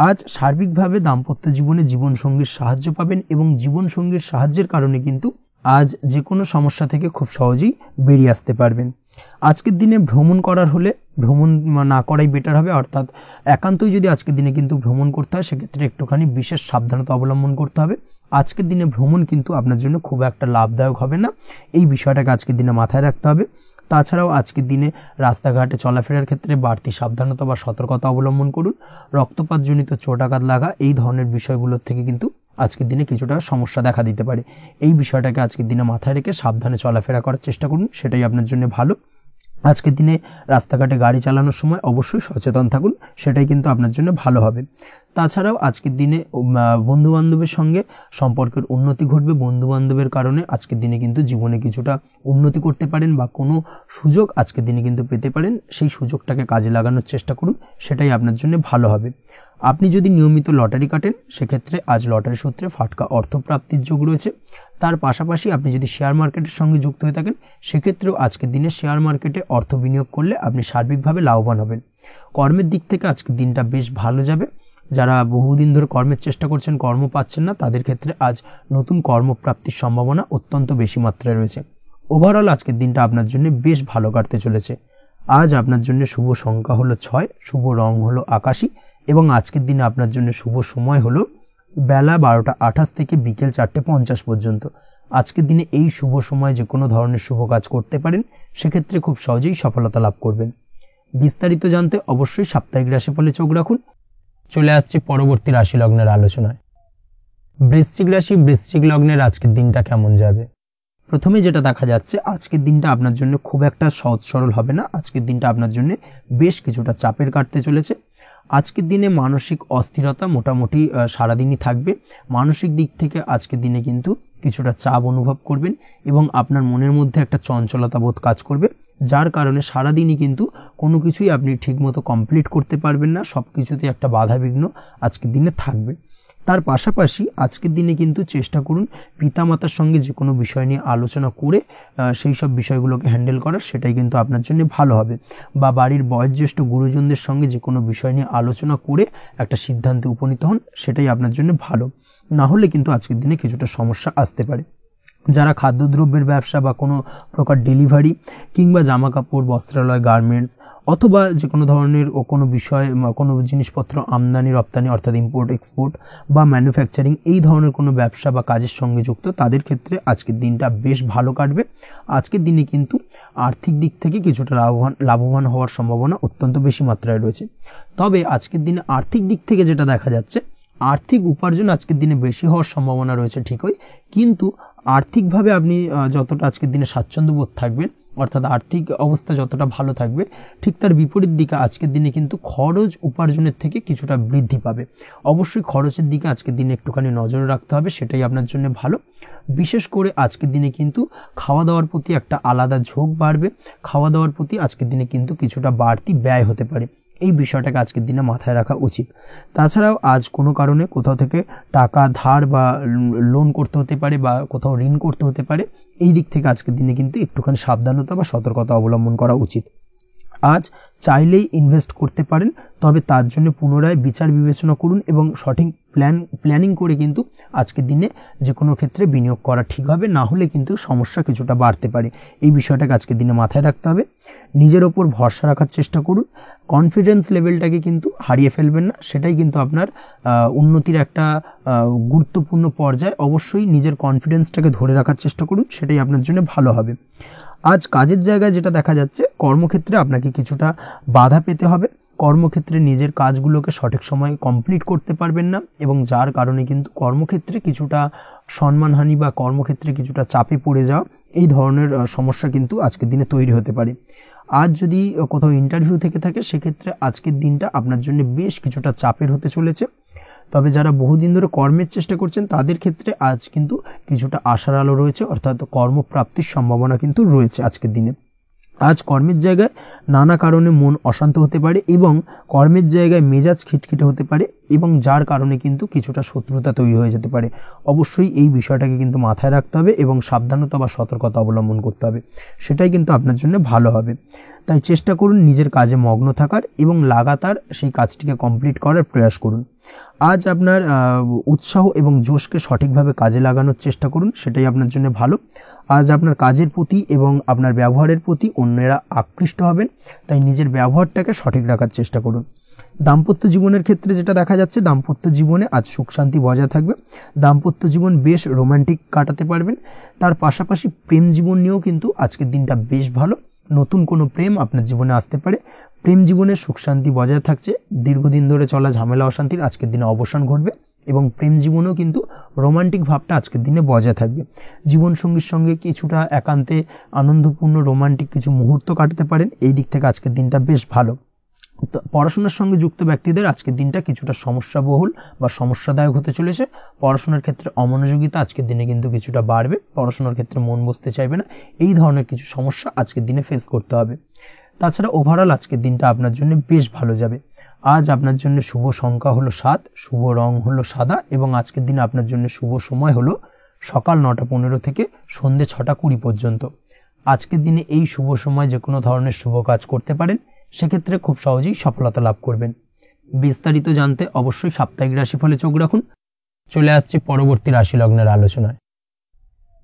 আজ সার্বিকভাবে দাম্পত্য জীবনে জীবনসঙ্গীর সাহায্য পাবেন এবং জীবনসঙ্গীর সাহায্যের কারণে কিন্তু আজ যে কোনো সমস্যা থেকে খুব সহজেই বেরিয়ে আসতে পারবেন। আজকের দিনে ভ্রমণ করার হলে ভ্রমণ না করাই বেটার হবে, অর্থাৎ একান্তই যদি আজকের দিনে কিন্তু ভ্রমণ করতে হয় সেক্ষেত্রে একটুখানি বিশেষ সাবধানতা অবলম্বন করতে হবে। আজকের দিনে ভ্রমণ কিন্তু আপনার জন্য খুব একটা লাভদায়ক হবে না, এই বিষয়টাকে আজকের দিনে মাথায় রাখতে হবে। তাছাড়াও আজকের দিনে রাস্তাঘাটে চলাফেরার ক্ষেত্রে বাড়তি সাবধানতা বা সতর্কতা অবলম্বন করুন। রক্তপাতজনিত চোটাঘাত লাগা এই ধরনের বিষয়গুলোর থেকে কিন্তু আজকের দিনে কিছুটা সমস্যা দেখা দিতে পারে। এই বিষয়টাকে আজকের দিনে মাথায় রেখে সাবধানে চলাফেরা করার চেষ্টা করুন, সেটাই আপনার জন্য ভালো। আজকের দিনে রাস্তাঘাটে গাড়ি চালানোর সময় অবশ্যই সচেতন থাকুন, সেটাই কিন্তু আপনার জন্য ভালো হবে। তাছাড়াও আজকের দিনে বন্ধু বান্ধবের সঙ্গে সম্পর্কের উন্নতি ঘটবে। বন্ধু বান্ধবের কারণে আজকের দিনে কিন্তু জীবনে কিছুটা উন্নতি করতে পারেন বা কোনো সুযোগ আজকের দিনে কিন্তু পেতে পারেন, সেই সুযোগটাকে কাজে লাগানোর চেষ্টা করুন, সেটাই আপনার জন্য ভালো হবে। আপনি যদি নিয়মিত লটারি কাটেন সেক্ষেত্রে আজ লটারি সূত্রে ফাটকা অর্থপ্রাপ্তির যোগ রয়েছে। তার পাশাপাশি আপনি যদি শেয়ার মার্কেটের সঙ্গে যুক্ত হয়ে থাকেন সেক্ষেত্রেও আজকের দিনে শেয়ার মার্কেটে অর্থ বিনিয়োগ করলে আপনি সার্বিকভাবে লাভবান হবেন। কর্মের দিক থেকে আজকের দিনটা বেশ ভালো যাবে। যারা বহুদিন ধরে কর্মের চেষ্টা করছেন কর্ম পাচ্ছেন না তাদের ক্ষেত্রে আজ নতুন কর্মপ্রাপ্তির সম্ভাবনা অত্যন্ত বেশি মাত্রায় রয়েছে। ওভারঅল আজকের দিনটা আপনার জন্য বেশ ভালো কাটতে চলেছে। আজ আপনার জন্য শুভ সংখ্যা হলো 6, শুভ রং হলো আকাশী এবং আজকের দিনে আপনার জন্য শুভ সময় হলো বেলা 12:28 থেকে বিকেল 4:50 পর্যন্ত। আজকের দিনে এই শুভ সময় যে কোনো ধরনের শুভ কাজ করতে পারেন, সেক্ষেত্রে খুব সহজেই সফলতা লাভ করবেন। বিস্তারিত জানতে অবশ্যই সাপ্তাহিক রাশিফলে চোখ রাখুন। চলে আসছে পরবর্তী রাশি লগ্নের আলোচনায়। বৃশ্চিক রাশি, বৃশ্চিক লগ্নের আজকের দিনটা কেমন যাবে? প্রথমে যেটা দেখা যাচ্ছে, আজকের দিনটা আপনার জন্য খুব একটা সহজ সরল হবে না। আজকের দিনটা আপনার জন্য বেশ কিছুটা চাপের কাটতে চলেছে। আজকের দিনে মানসিক অস্থিরতা মোটামুটি সারাদিনই থাকবে। মানসিক দিক থেকে আজকের দিনে কিন্তু কিছুটা চাপ অনুভব করবেন এবং আপনার মনের মধ্যে একটা চঞ্চলতা বোধ কাজ করবে, যার কারণে সারাদিনই কিন্তু কোনো কিছুই আপনি ঠিকমতো কমপ্লিট করতে পারবেন না, সব কিছুতে একটা বাধা বিঘ্ন আজকের দিনে থাকবে। তার পাশাপাশি আজকের দিনে কিন্তু চেষ্টা করুন পিতামাতার সঙ্গে যে কোনো বিষয় নিয়ে আলোচনা করে সেই সব বিষয়গুলোকে হ্যান্ডেল করার, সেটাই কিন্তু আপনার জন্য ভালো হবে। বা বাড়ির বয়োজ্যেষ্ঠ গুরুজনদের সঙ্গে যে কোনো বিষয় নিয়ে আলোচনা করে একটা সিদ্ধান্তে উপনীত হন, সেটাই আপনার জন্য ভালো। না হলে কিন্তু আজকের দিনে কিছুটা সমস্যা আসতে পারে। যারা খাদ্যদ্রব্যের ব্যবসা বা কোনো প্রকার ডেলিভারি কিংবা জামা কাপড় বস্ত্রালয় গার্মেন্টস অথবা যে কোনো ধরনের কোনো বিষয় কোনো জিনিসপত্র আমদানি রপ্তানি অর্থাৎ ইম্পোর্ট এক্সপোর্ট বা ম্যানুফ্যাকচারিং এই ধরনের কোনো ব্যবসা বা কাজের সঙ্গে যুক্ত তাদের ক্ষেত্রে আজকের দিনটা বেশ ভালো কাটবে। আজকের দিনে কিন্তু আর্থিক দিক থেকে কিছুটা লাভবান হওয়ার সম্ভাবনা অত্যন্ত বেশি মাত্রায় রয়েছে। তবে আজকের দিনে আর্থিক দিক থেকে যেটা দেখা যাচ্ছে, আর্থিক উপার্জন আজকের দিনে বেশি হওয়ার সম্ভাবনা রয়েছে ঠিকই, কিন্তু আর্থিকভাবে আপনি যতটা আজকের দিনে স্বাচ্ছন্দ্য বোধ থাকবেন অর্থাৎ আর্থিক অবস্থা যতটা ভালো থাকবে, ঠিক তার বিপরীত দিকে আজকের দিনে কিন্তু খরচ উপার্জনের থেকে কিছুটা বৃদ্ধি পাবে। অবশ্যই খরচের দিকে আজকের দিনে একটুখানি নজর রাখতে হবে, সেটাই আপনার জন্য ভালো। বিশেষ করে আজকের দিনে কিন্তু খাওয়া দাওয়ার প্রতি একটা আলাদা ঝোঁক বাড়বে। খাওয়া দাওয়ার প্রতি আজকের দিনে কিন্তু কিছুটা বাড়তি ব্যয় হতে পারে, এই বিষয়টাকে আজকের দিনে মাথায় রাখা উচিত। তাছাড়াও আজ কোনো কারণে কোথাও থেকে টাকা ধার বা লোন করতে হতে পারে বা কোথাও ঋণ করতে হতে পারে, এই দিক থেকে আজকের দিনে কিন্তু একটুখানি সাবধানতা বা সতর্কতা অবলম্বন করা উচিত। আজ চাইলেই ইনভেস্ট করতে পারেন, তবে তার জন্য পুনরায় বিচার বিবেচনা করুন এবং সঠিক প্ল্যানিং করে কিন্তু আজকের দিনে যে কোনো ক্ষেত্রে বিনিয়োগ করা ঠিক হবে, না হলে কিন্তু সমস্যা কিছুটা বাড়তে পারে। এই বিষয়টাকে আজকের দিনে মাথায় রাখতে হবে। নিজের ওপর ভরসা রাখার চেষ্টা করুন, কনফিডেন্স লেভেলটাকে কিন্তু হারিয়ে ফেলবেন না, সেটাই কিন্তু আপনার উন্নতির একটা গুরুত্বপূর্ণ পর্যায়। অবশ্যই নিজের কনফিডেন্সটাকে ধরে রাখার চেষ্টা করুন, সেটাই আপনার জন্য ভালো হবে। আজ কাজের জায়গায় যেটা দেখা যাচ্ছে, কর্মক্ষেত্রে আপনাকে কিছুটা বাধা পেতে হবে। কর্মক্ষেত্রে নিজের কাজগুলোকে সঠিক সময়ে কমপ্লিট করতে পারবেন না এবং যার কারণে কিন্তু কর্মক্ষেত্রে কিছুটা সম্মানহানি বা কর্মক্ষেত্রে কিছুটা চাপে পড়ে যাওয়া, এই ধরনের সমস্যা কিন্তু আজকের দিনে তৈরি হতে পারে। আজ যদি কোথাও ইন্টারভিউ থেকে থাকে, সেক্ষেত্রে আজকের দিনটা আপনার জন্য বেশ কিছুটা চাপের হতে চলেছে। তবে যারা বহুদিন ধরে কর্মের চেষ্টা করছেন, তাদের ক্ষেত্রে আজ কিন্তু কিছুটা আশার আলো রয়েছে, অর্থাৎ কর্মপ্রাপ্তির সম্ভাবনা কিন্তু রয়েছে আজকের দিনে। আজ কর্মের জায়গায় নানা কারণে মন অশান্ত হতে পারে এবং কর্মের জায়গায় মেজাজ খিটখিটে হতে পারে এবং যার কারণে কিন্তু কিছুটা শত্রুতা তৈরি হয়ে যেতে পারে। অবশ্যই এই বিষয়টাকে কিন্তু মাথায় রাখতে হবে এবং সাবধানতা বা সতর্কতা অবলম্বন করতে হবে, সেটাই কিন্তু আপনার জন্য ভালো হবে। তাই চেষ্টা করুন নিজের কাজে মগ্ন থাকার এবং লাগাতার সেই কাজটিকে কমপ্লিট করার প্রয়াস করুন। আজ আপনার উৎসাহ এবং জোশকে সঠিকভাবে কাজে লাগানোর চেষ্টা করুন, সেটাই আপনার জন্য ভালো। আজ আপনার কাজের প্রতি এবং আপনার ব্যবহারের প্রতি অন্যেরা আকৃষ্ট হবেন, তাই নিজের ব্যবহারটাকে সঠিক রাখার চেষ্টা করুন। দাম্পত্য জীবনের ক্ষেত্রে যেটা দেখা যাচ্ছে, দাম্পত্য জীবনে আজ সুখ শান্তি বজায় থাকবে। দাম্পত্য জীবন বেশ রোমান্টিক কাটাতে পারবেন। তার পাশাপাশি প্রেম জীবন নিয়েও কিন্তু আজকের দিনটা বেশ ভালো। নতুন কোনো প্রেম আপনার জীবনে আসতে পারে। প্রেম জীবনে সুখ শান্তি বজায় থাকছে। দীর্ঘদিন ধরে চলা ঝামেলা অশান্তির আজকের দিনে অবসান ঘটবে এবং প্রেম জীবনেও কিন্তু রোমান্টিক ভাবটা আজকের দিনে বজায় থাকবে। জীবনসঙ্গীর সঙ্গে কিছুটা একান্তে আনন্দপূর্ণ রোমান্টিক কিছু মুহূর্ত কাটাতে পারেন। এই দিক থেকে আজকের দিনটা বেশ ভালো। পড়াশোনার সঙ্গে যুক্ত ব্যক্তিদের আজকের দিনটা কিছুটা সমস্যাবহুল বা সমস্যাদায়ক হতে চলেছে। পড়াশোনার ক্ষেত্রে অমনোযোগিতা আজকের দিনে কিন্তু কিছুটা বাড়বে। পড়াশোনার ক্ষেত্রে মন বসতে চাইবে না, এই ধরনের কিছু সমস্যা আজকের দিনে ফেস করতে হবে। তাছাড়া ওভারঅল আজকের দিনটা আপনার জন্য বেশ ভালো যাবে। আজ আপনার জন্য শুভ সংখ্যা হলো 7, শুভ রং হলো সাদা এবং আজকের দিনে আপনার জন্য শুভ সময় হলো সকাল 9:15 থেকে সন্ধ্যে 6:20 পর্যন্ত। আজকের দিনে এই শুভ সময় যে কোনো ধরনের শুভ কাজ করতে পারেন, সেক্ষেত্রে খুব সহজেই সফলতা লাভ করবেন। বিস্তারিত জানতে অবশ্যই সাপ্তাহিক রাশিফলে চোখ রাখুন। চলে আসছে পরবর্তী রাশি লগ্নের আলোচনায়।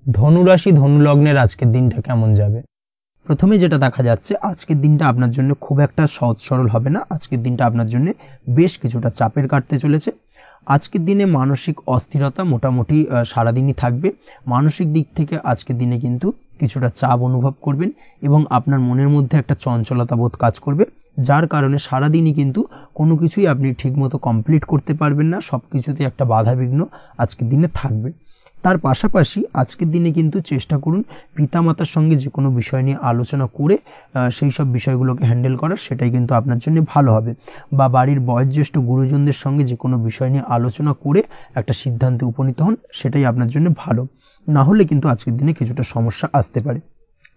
ধনু রাশি, ধনু লগ্নের আজকের দিনটা কেমন যাবে? প্রথমে যেটা দেখা যাচ্ছে, আজকের দিনটা আপনার জন্য খুব একটা সহজ সরল হবে না। আজকের দিনটা আপনার জন্য বেশ কিছুটা চাপের কাটতে চলেছে। আজকের দিনে মানসিক অস্থিরতা মোটামুটি সারাদিনই থাকবে। মানসিক দিক থেকে আজকের দিনে কিন্তু কিছুটা চাপ অনুভব করবেন এবং আপনার মনের মধ্যে একটা চঞ্চলতা বোধ কাজ করবে, যার কারণে সারাদিনই কিন্তু কোনো কিছুই আপনি ঠিকমতো কমপ্লিট করতে পারবেন না। সব কিছুতে একটা বাধা বিঘ্ন আজকের দিনে থাকবে। তার পাশাপাশি আজকের দিনে কিন্তু চেষ্টা করুন পিতামাতার সঙ্গে যে কোনো বিষয় নিয়ে আলোচনা করে সেই সব বিষয়গুলোকে হ্যান্ডেল করার, সেটাই কিন্তু আপনার জন্য ভালো হবে। বা বাড়ির বয়োজ্যেষ্ঠ গুরুজনদের সঙ্গে যে কোনো বিষয় নিয়ে আলোচনা করে একটা সিদ্ধান্তে উপনীত হন, সেটাই আপনার জন্য ভালো। না হলে কিন্তু আজকের দিনে কিছুটা সমস্যা আসতে পারে।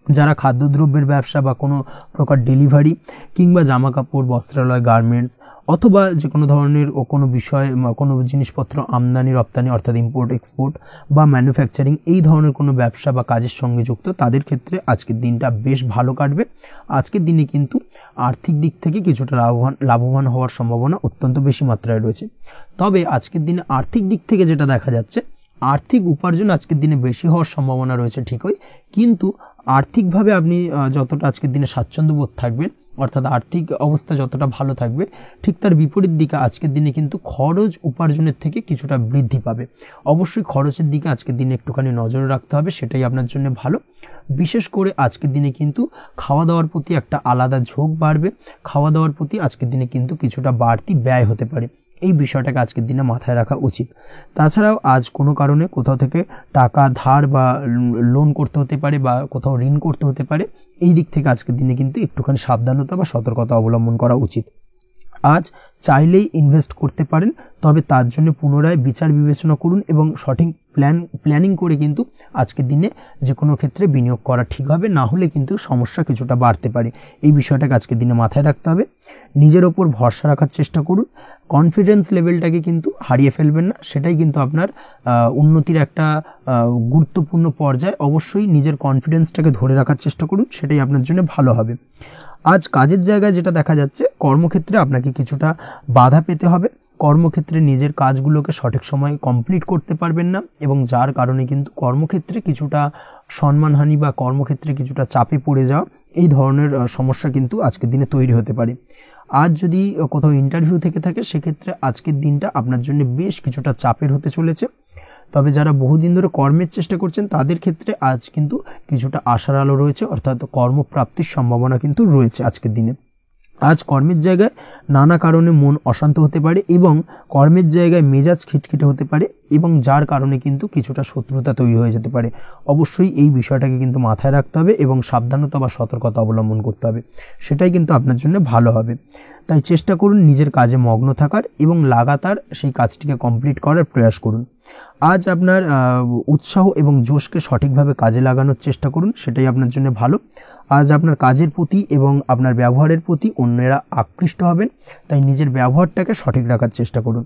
যারা খাদ্যদ্রব্যের ব্যবসা বা কোনো প্রকার ডেলিভারি কিংবা জামা কাপড়, বস্ত্রালয়, গার্মেন্টস অথবা যে কোনো ধরনের কোনো বিষয়, কোনো জিনিসপত্র আমদানি রপ্তানি অর্থাৎ ইম্পোর্ট এক্সপোর্ট বা ম্যানুফ্যাকচারিং, এই ধরনের কোনো ব্যবসা বা কাজের সঙ্গে যুক্ত, তাদের ক্ষেত্রে আজকের দিনটা বেশ ভালো কাটবে। আজকের দিনে কিন্তু আর্থিক দিক থেকে কিছুটা লাভবান হওয়ার সম্ভাবনা অত্যন্ত বেশি মাত্রায় রয়েছে। তবে আজকের দিনে আর্থিক দিক থেকে যেটা দেখা যাচ্ছে, আর্থিক উপার্জন আজকের দিনে বেশি হওয়ার সম্ভাবনা রয়েছে ঠিকই, কিন্তু আর্থিকভাবে আপনি যতটা আজকের দিনে স্বাচ্ছন্দ্য বোধ থাকবেন, অর্থাৎ আর্থিক অবস্থা যতটা ভালো থাকবে, ঠিক তার বিপরীত দিকে আজকের দিনে কিন্তু খরচ উপার্জনের থেকে কিছুটা বৃদ্ধি পাবে। অবশ্যই খরচের দিকে আজকের দিনে একটুখানি নজর রাখতে হবে, সেটাই আপনার জন্য ভালো। বিশেষ করে আজকের দিনে কিন্তু খাওয়া দাওয়ার প্রতি একটা আলাদা ঝোঁক বাড়বে। খাওয়া দাওয়ার প্রতি আজকের দিনে কিন্তু কিছুটা বাড়তি ব্যয় হতে পারে। এই বিষয়টাকে আজকের দিনে মাথায় রাখা উচিত। তাছাড়াও আজ কোনো কারণে কোথাও থেকে টাকা ধার বা লোন করতে হতে পারে বা কোথাও ঋণ করতে হতে পারে। এই দিক থেকে আজকের দিনে কিন্তু একটুখানি সাবধানতা বা সতর্কতা অবলম্বন করা উচিত। আজ চাইলেই ইনভেস্ট করতে পারেন, তবে তার জন্য পুনরায় বিচার বিবেচনা করুন এবং সঠিক প্ল্যানিং করে কিন্তু আজকের দিনে যে কোনো ক্ষেত্রে বিনিয়োগ করা ঠিক হবে, না হলে কিন্তু সমস্যা কিছুটা বাড়তে পারে। এই বিষয়টাকে আজকের দিনে মাথায় রাখতে হবে। নিজের ওপর ভরসা রাখার চেষ্টা করুন, কনফিডেন্স লেভেলটাকে কিন্তু হারিয়ে ফেলবেন না, সেটাই কিন্তু আপনার উন্নতির একটা গুরুত্বপূর্ণ পর্যায়। অবশ্যই নিজের কনফিডেন্সটাকে ধরে রাখার চেষ্টা করুন, সেটাই আপনার জন্য ভালো হবে। আজ কাজের জায়গায় যেটা দেখা যাচ্ছে, কর্মক্ষেত্রে আপনাকে কিছুটা বাধা পেতে হবে। কর্মক্ষেত্রে নিজের কাজগুলোকে সঠিক সময়ে কমপ্লিট করতে পারবেন না, এবং যার কারণে কিন্তু কর্মক্ষেত্রে কিছুটা সম্মানহানি বা কর্মক্ষেত্রে কিছুটা চাপে পড়ে যাওয়া, এই ধরনের সমস্যা কিন্তু আজকের দিনে তৈরি হতে পারে। আজ যদি কোথাও ইন্টারভিউ থেকে থাকে, সেক্ষেত্রে আজকের দিনটা আপনার জন্য বেশ কিছুটা চাপের হতে চলেছে। তবে যারা বহুদিন ধরে কর্মের চেষ্টা করছেন, তাদের ক্ষেত্রে আজ কিন্তু কিছুটা আশার আলো রয়েছে, অর্থাৎ কর্মপ্রাপ্তির সম্ভাবনা কিন্তু রয়েছে আজকের দিনে। আজ কর্মের জায়গায় নানা কারণে মন অশান্ত হতে পারে, এবং কর্মের জায়গায় মেজাজ খিটখিটে হতে পারে, এবং যার কারণে কিন্তু কিছুটা শত্রুতা তৈরি হয়ে যেতে পারে। অবশ্যই এই বিষয়টাকে কিন্তু মাথায় রাখতে হবে এবং সাবধানতা বা সতর্কতা অবলম্বন করতে হবে, সেটাই কিন্তু আপনার জন্য ভালো হবে। তাই চেষ্টা করুন নিজের কাজে মগ্ন থাকার এবং লাগাতার সেই কাজটিকে কমপ্লিট করার প্রয়াস করুন। আজ আপনার উৎসাহ এবং জোশকে সঠিকভাবে কাজে লাগানোর চেষ্টা করুন, সেটাই আপনার জন্য ভালো। আজ আপনার কাজের প্রতি এবং আপনার ব্যবহারের প্রতি অন্যেরা আকৃষ্ট হবেন, তাই নিজের ব্যবহারটাকে সঠিক রাখার চেষ্টা করুন।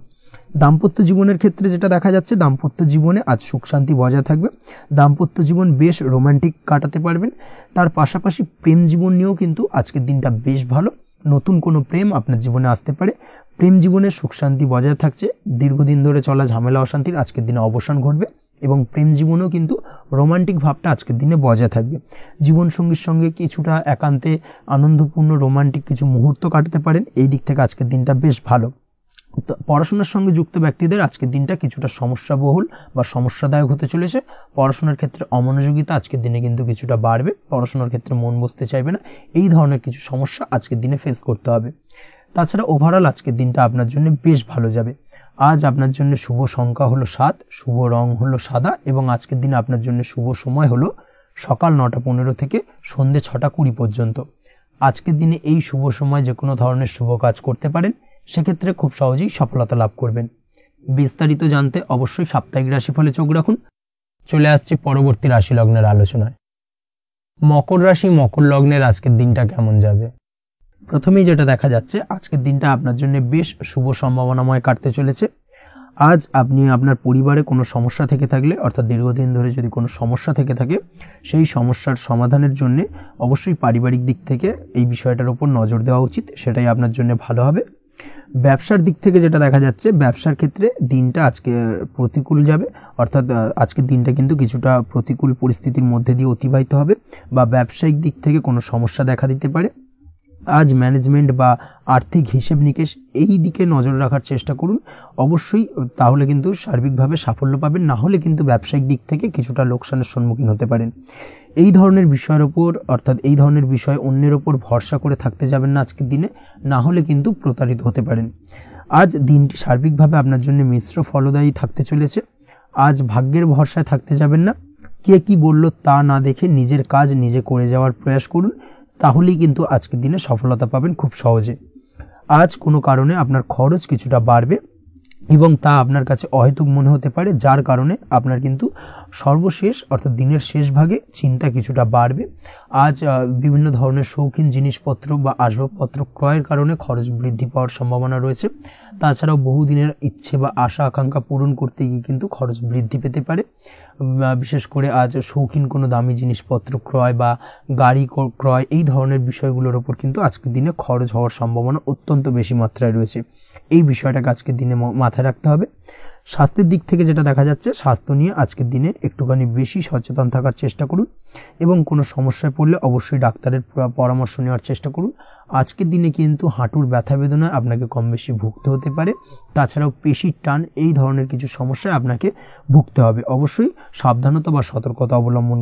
দাম্পত্য জীবনের ক্ষেত্রে যেটা দেখা যাচ্ছে, দাম্পত্য জীবনে আজ সুখ শান্তি বজায় থাকবে। দাম্পত্য জীবন বেশ রোমান্টিক কাটাতে পারবেন। তার পাশাপাশি প্রেম জীবন নিয়েও কিন্তু আজকের দিনটা বেশ ভালো। নতুন কোনো প্রেম আপনার জীবনে আসতে পারে। প্রেম জীবনে সুখ শান্তি বজায় থাকছে। দীর্ঘদিন ধরে চলা ঝামেলা অশান্তির আজকের দিনে অবসান ঘটবে, এবং প্রেম জীবনেও কিন্তু রোমান্টিক ভাবটা আজকের দিনে বজায় থাকবে। জীবনসঙ্গীর সঙ্গে কিছুটা একান্তে আনন্দপূর্ণ রোমান্টিক কিছু মুহূর্ত কাটাতে পারেন। এই দিক থেকে আজকের দিনটা বেশ ভালো। পড়াশোনার সঙ্গে যুক্ত ব্যক্তিদের আজকের দিনটা কিছুটা সমস্যাবহুল বা সমস্যাদায়ক হতে চলেছে। পড়াশোনার ক্ষেত্রে অমনোযোগিতা আজকের দিনে কিন্তু কিছুটা বাড়বে। পড়াশোনার ক্ষেত্রে মন বসতে চাইবে না, এই ধরনের কিছু সমস্যা আজকের দিনে ফেস করতে হবে। তাছাড়া ওভারঅল আজকের দিনটা আপনার জন্য বেশ ভালো যাবে। আজ আপনার জন্য শুভ সংখ্যা হলো 7, শুভ রং হলো সাদা, এবং আজকের দিনে আপনার জন্য শুভ সময় হলো সকাল 9:15 থেকে সন্ধ্যে 6:20 পর্যন্ত। আজকের দিনে এই শুভ সময় যে কোনো ধরনের শুভ কাজ করতে পারেন, সেক্ষেত্রে খুব সহজেই সফলতা লাভ করবেন। বিস্তারিত জানতে অবশ্যই সাপ্তাহিক রাশিফলে চোখ রাখুন। চলে আসছি পরবর্তী রাশি লগ্নের আলোচনায়। মকর রাশি, মকর লগ্নের আজকের দিনটা কেমন যাবে? প্রথমেই যেটা দেখা যাচ্ছে, আজকের দিনটা আপনার জন্য বেশ শুভ সম্ভাবনাময় কাটতে চলেছে। আজ আপনি আপনার পরিবারে কোনো সমস্যা থেকে থাকলে, অর্থাৎ দীর্ঘদিন ধরে যদি কোনো সমস্যা থেকে থাকে, সেই সমস্যার সমাধানের জন্য অবশ্যই পারিবারিক দিক থেকে এই বিষয়টার উপর নজর দেওয়া উচিত, সেটাই আপনার জন্য ভালো হবে। ব্যবসার দিক থেকে যেটা দেখা যাচ্ছে, ব্যবসার ক্ষেত্রে দিনটা আজকে প্রতিকূল যাবে, অর্থাৎ আজকের দিনটা কিন্তু কিছুটা প্রতিকূল পরিস্থিতির মধ্যে দিয়ে অতিবাহিত হবে, বা ব্যবসায়িক দিক থেকে কোনো সমস্যা দেখা দিতে পারে। আজ ম্যানেজমেন্ট বা আর্থিক হিসেব নিকেশ এই দিকে নজর রাখার চেষ্টা করুন অবশ্যই, তাহলে কিন্তু সার্বিকভাবে সাফল্য পাবেন। না হলে কিন্তু ব্যবসায়িক দিক থেকে কিছুটা লোকসানের সম্মুখীন হতে পারেন। এই ধরনের বিষয়ের ওপর, অর্থাৎ এই ধরনের বিষয় অন্যের ওপর ভরসা করে থাকতে যাবেন না আজকের দিনে, না হলে কিন্তু প্রতারিত হতে পারেন। আজ দিনটি সার্বিকভাবে আপনার জন্য মিশ্র ফলদায়ী থাকতে চলেছে। আজ ভাগ্যের ভরসায় থাকতে যাবেন না। কে কি বলল তা না দেখে নিজের কাজ নিজে করে যাওয়ার প্রয়াস করুন, তাহলেই কিন্তু আজকের দিনে সফলতা পাবেন খুব সহজে। আজ কোনো কারণে আপনার খরচ কিছুটা বাড়বে, এবং তা আপনার কাছে অহেতুক মনে হতে পারে, যার কারণে আপনার কিন্তু সর্বশেষ অর্থাৎ দিনের শেষ ভাগে চিন্তা কিছুটা বাড়বে। আজ বিভিন্ন ধরনের শৌখিন জিনিসপত্র বা আসবাবপত্র ক্রয়ের কারণে খরচ বৃদ্ধি পাওয়ার সম্ভাবনা রয়েছে। তাছাড়াও বহুদিনের ইচ্ছে বা আশা আকাঙ্ক্ষা পূরণ করতে গিয়ে কিন্তু খরচ বৃদ্ধি পেতে পারে। বিশেষ করে আজ শৌখিন কোনো দামি জিনিসপত্র ক্রয় বা গাড়ি ক্রয়, এই ধরনের বিষয়গুলোর ওপর কিন্তু আজকের দিনে খরচ হওয়ার সম্ভাবনা অত্যন্ত বেশি মাত্রায় রয়েছে। এই বিষয়টাকে আজকের দিনে মাথায় রাখতে হবে। স্বাস্থ্যের দিক থেকে যেটা দেখা যাচ্ছে, স্বাস্থ্য নিয়ে আজকের দিনে একটুখানি বেশি সচেতন থাকার চেষ্টা করুন, এবং কোনো সমস্যায় পড়লে অবশ্যই ডাক্তারের পরামর্শ নেওয়ার চেষ্টা করুন। আজকের দিনে কিন্তু হাঁটুর ব্যথা বেদনায় আপনাকে কম বেশি ভুগতে হতে পারে। তাছাড়াও পেশির টান, এই ধরনের কিছু সমস্যায় আপনাকে ভুগতে হবে। অবশ্যই সাবধানতা বা সতর্কতা অবলম্বন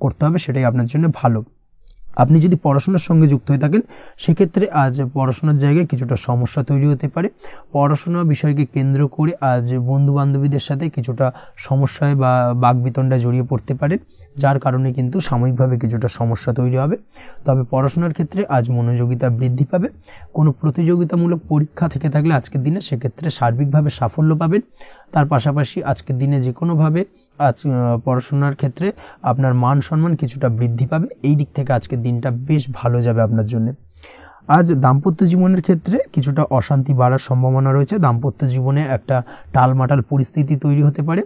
করতে হবে, সেটাই আপনার জন্য ভালো। আপনি যদি পড়াশোনার সঙ্গে যুক্ত হয়ে থাকেন, সেক্ষেত্রে আজ পড়াশোনার জায়গায় কিছুটা সমস্যা তৈরি হতে পারে। পড়াশোনা বিষয়কে কেন্দ্র করে আজ বন্ধু বান্ধবীদের সাথে কিছুটা সমস্যায় বা বাকবিতণ্ডায় জড়িয়ে পড়তে পারেন, যার কারণে কিন্তু সাময়িকভাবে কিছুটা সমস্যা তৈরি হবে। তবে পড়াশোনার ক্ষেত্রে আজ মনোযোগিতা বৃদ্ধি পাবে। কোনো প্রতিযোগিতামূলক পরীক্ষা থেকে থাকলে আজকের দিনে সেক্ষেত্রে সার্বিকভাবে সাফল্য পাবেন। তার পাশাপাশি আজকের দিনে যে কোনোভাবে আজ পড়াশোনার ক্ষেত্রে আপনার মান সম্মান কিছুটা বৃদ্ধি পাবে। এই দিক থেকে আজকের দিনটা বেশ ভালো যাবে আপনার জন্য। আজ দাম্পত্য জীবনের ক্ষেত্রে কিছুটা অশান্তি বাড়ার সম্ভাবনা রয়েছে। দাম্পত্য জীবনে একটা টালমাটাল পরিস্থিতি তৈরি হতে পারে।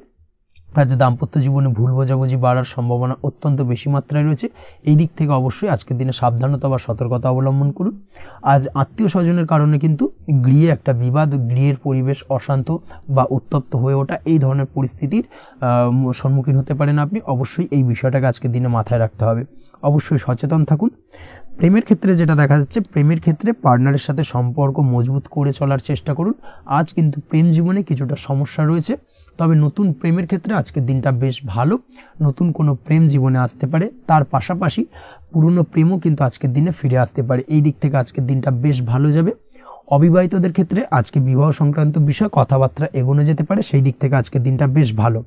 আজ দাম্পত্য জীবনে ভুল বোঝাবুঝি বাড়ার সম্ভাবনা অত্যন্ত বেশি মাত্রায় রয়েছে। এই দিক থেকে অবশ্যই আজকের দিনে সাবধানতা বা সতর্কতা অবলম্বন করুন। আজ আত্মীয় স্বজনের কারণে কিন্তু গৃহে একটা বিবাদ, গৃহের পরিবেশ অশান্ত বা উত্তপ্ত হয়ে ওঠা, এই ধরনের পরিস্থিতির সম্মুখীন হতে পারেন আপনি। অবশ্যই এই বিষয়টাকে আজকের দিনে মাথায় রাখতে হবে। অবশ্যই সচেতন থাকুন। প্রেমের ক্ষেত্রে যেটা দেখা যাচ্ছে, প্রেমের ক্ষেত্রে পার্টনারের সাথে সম্পর্ক মজবুত করে চলার চেষ্টা করুন। আজ কিন্তু প্রেম জীবনে কিছুটা সমস্যা রয়েছে, তবে নতুন প্রেমের ক্ষেত্রে আজকের দিনটা বেশ ভালো। নতুন কোনো প্রেম জীবনে আসতে পারে, তার পাশাপাশি পুরনো প্রেমও কিন্তু আজকের দিনে ফিরে আসতে পারে। এই দিক থেকে আজকের দিনটা বেশ ভালো যাবে। অবিবাহিতদের ক্ষেত্রে আজকে বিবাহ সংক্রান্ত বিষয় কথাবার্তা এগোনো যেতে পারে, সেই দিক থেকে আজকের দিনটা বেশ ভালো।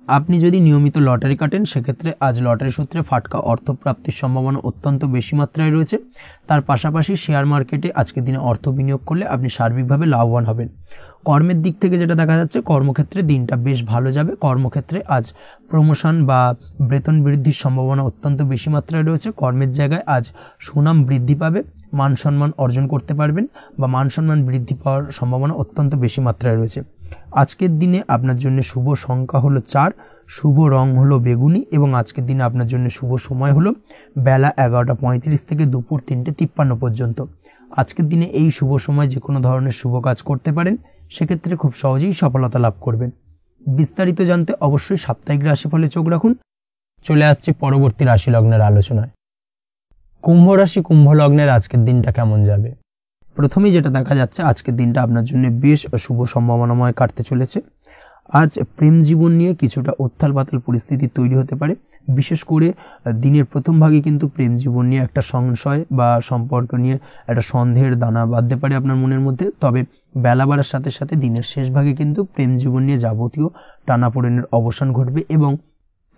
আপনি যদি নিয়মিত লটারি কাটেন, সেক্ষেত্রে আজ লটারি সূত্রে ফাটকা অর্থপ্রাপ্তির সম্ভাবনা অত্যন্ত বেশি মাত্রায় রয়েছে। তার পাশাপাশি শেয়ার মার্কেটে আজকের দিনে অর্থ বিনিয়োগ করলে আপনি সার্বিকভাবে লাভবান হবেন। কর্মের দিক থেকে যেটা দেখা যাচ্ছে, কর্মক্ষেত্রে দিনটা বেশ ভালো যাবে। কর্মক্ষেত্রে আজ প্রমোশন বা বেতন বৃদ্ধির সম্ভাবনা অত্যন্ত বেশি মাত্রায় রয়েছে। কর্মের জায়গায় আজ সুনাম বৃদ্ধি পাবে, মান সম্মান অর্জন করতে পারবেন বা মান সম্মান বৃদ্ধি পাওয়ার সম্ভাবনা অত্যন্ত বেশি মাত্রায় রয়েছে। আজকের দিনে আপনার জন্য শুভ সংখ্যা হলো 4, শুভ রং হলো বেগুনি এবং আজকের দিনে আপনার জন্য শুভ সময় হলো বেলা 11:35 থেকে দুপুর 3:53 পর্যন্ত। আজকের দিনে এই শুভ সময় যে কোনো ধরনের শুভ কাজ করতে পারেন, সেক্ষেত্রে খুব সহজেই সফলতা লাভ করবেন। বিস্তারিত জানতে অবশ্যই সাপ্তাহিক রাশিফলে চোখ রাখুন। চলে আসছে পরবর্তী রাশি লগ্নের আলোচনায়। কুম্ভ রাশি, কুম্ভ লগ্নের আজকের দিনটা কেমন যাবে? প্রথমেই যেটা দেখা যাচ্ছে, আজকের দিনটা আপনার জন্য বেশ শুভ সম্ভাবনাময় কাটতে চলেছে। আজ প্রেম জীবন নিয়ে কিছুটা উত্থাল পাতাল পরিস্থিতি তৈরি হতে পারে। বিশেষ করে দিনের প্রথম ভাগে কিন্তু প্রেম জীবন নিয়ে একটা সংশয় বা সম্পর্ক নিয়ে একটা সন্দেহের দানা বাঁধতে পারে আপনার মনের মধ্যে। তবে বেলা বাড়ার সাথে সাথে দিনের শেষ ভাগে কিন্তু প্রেম জীবন নিয়ে যাবতীয় টানাপোড়েনের অবসান ঘটবে এবং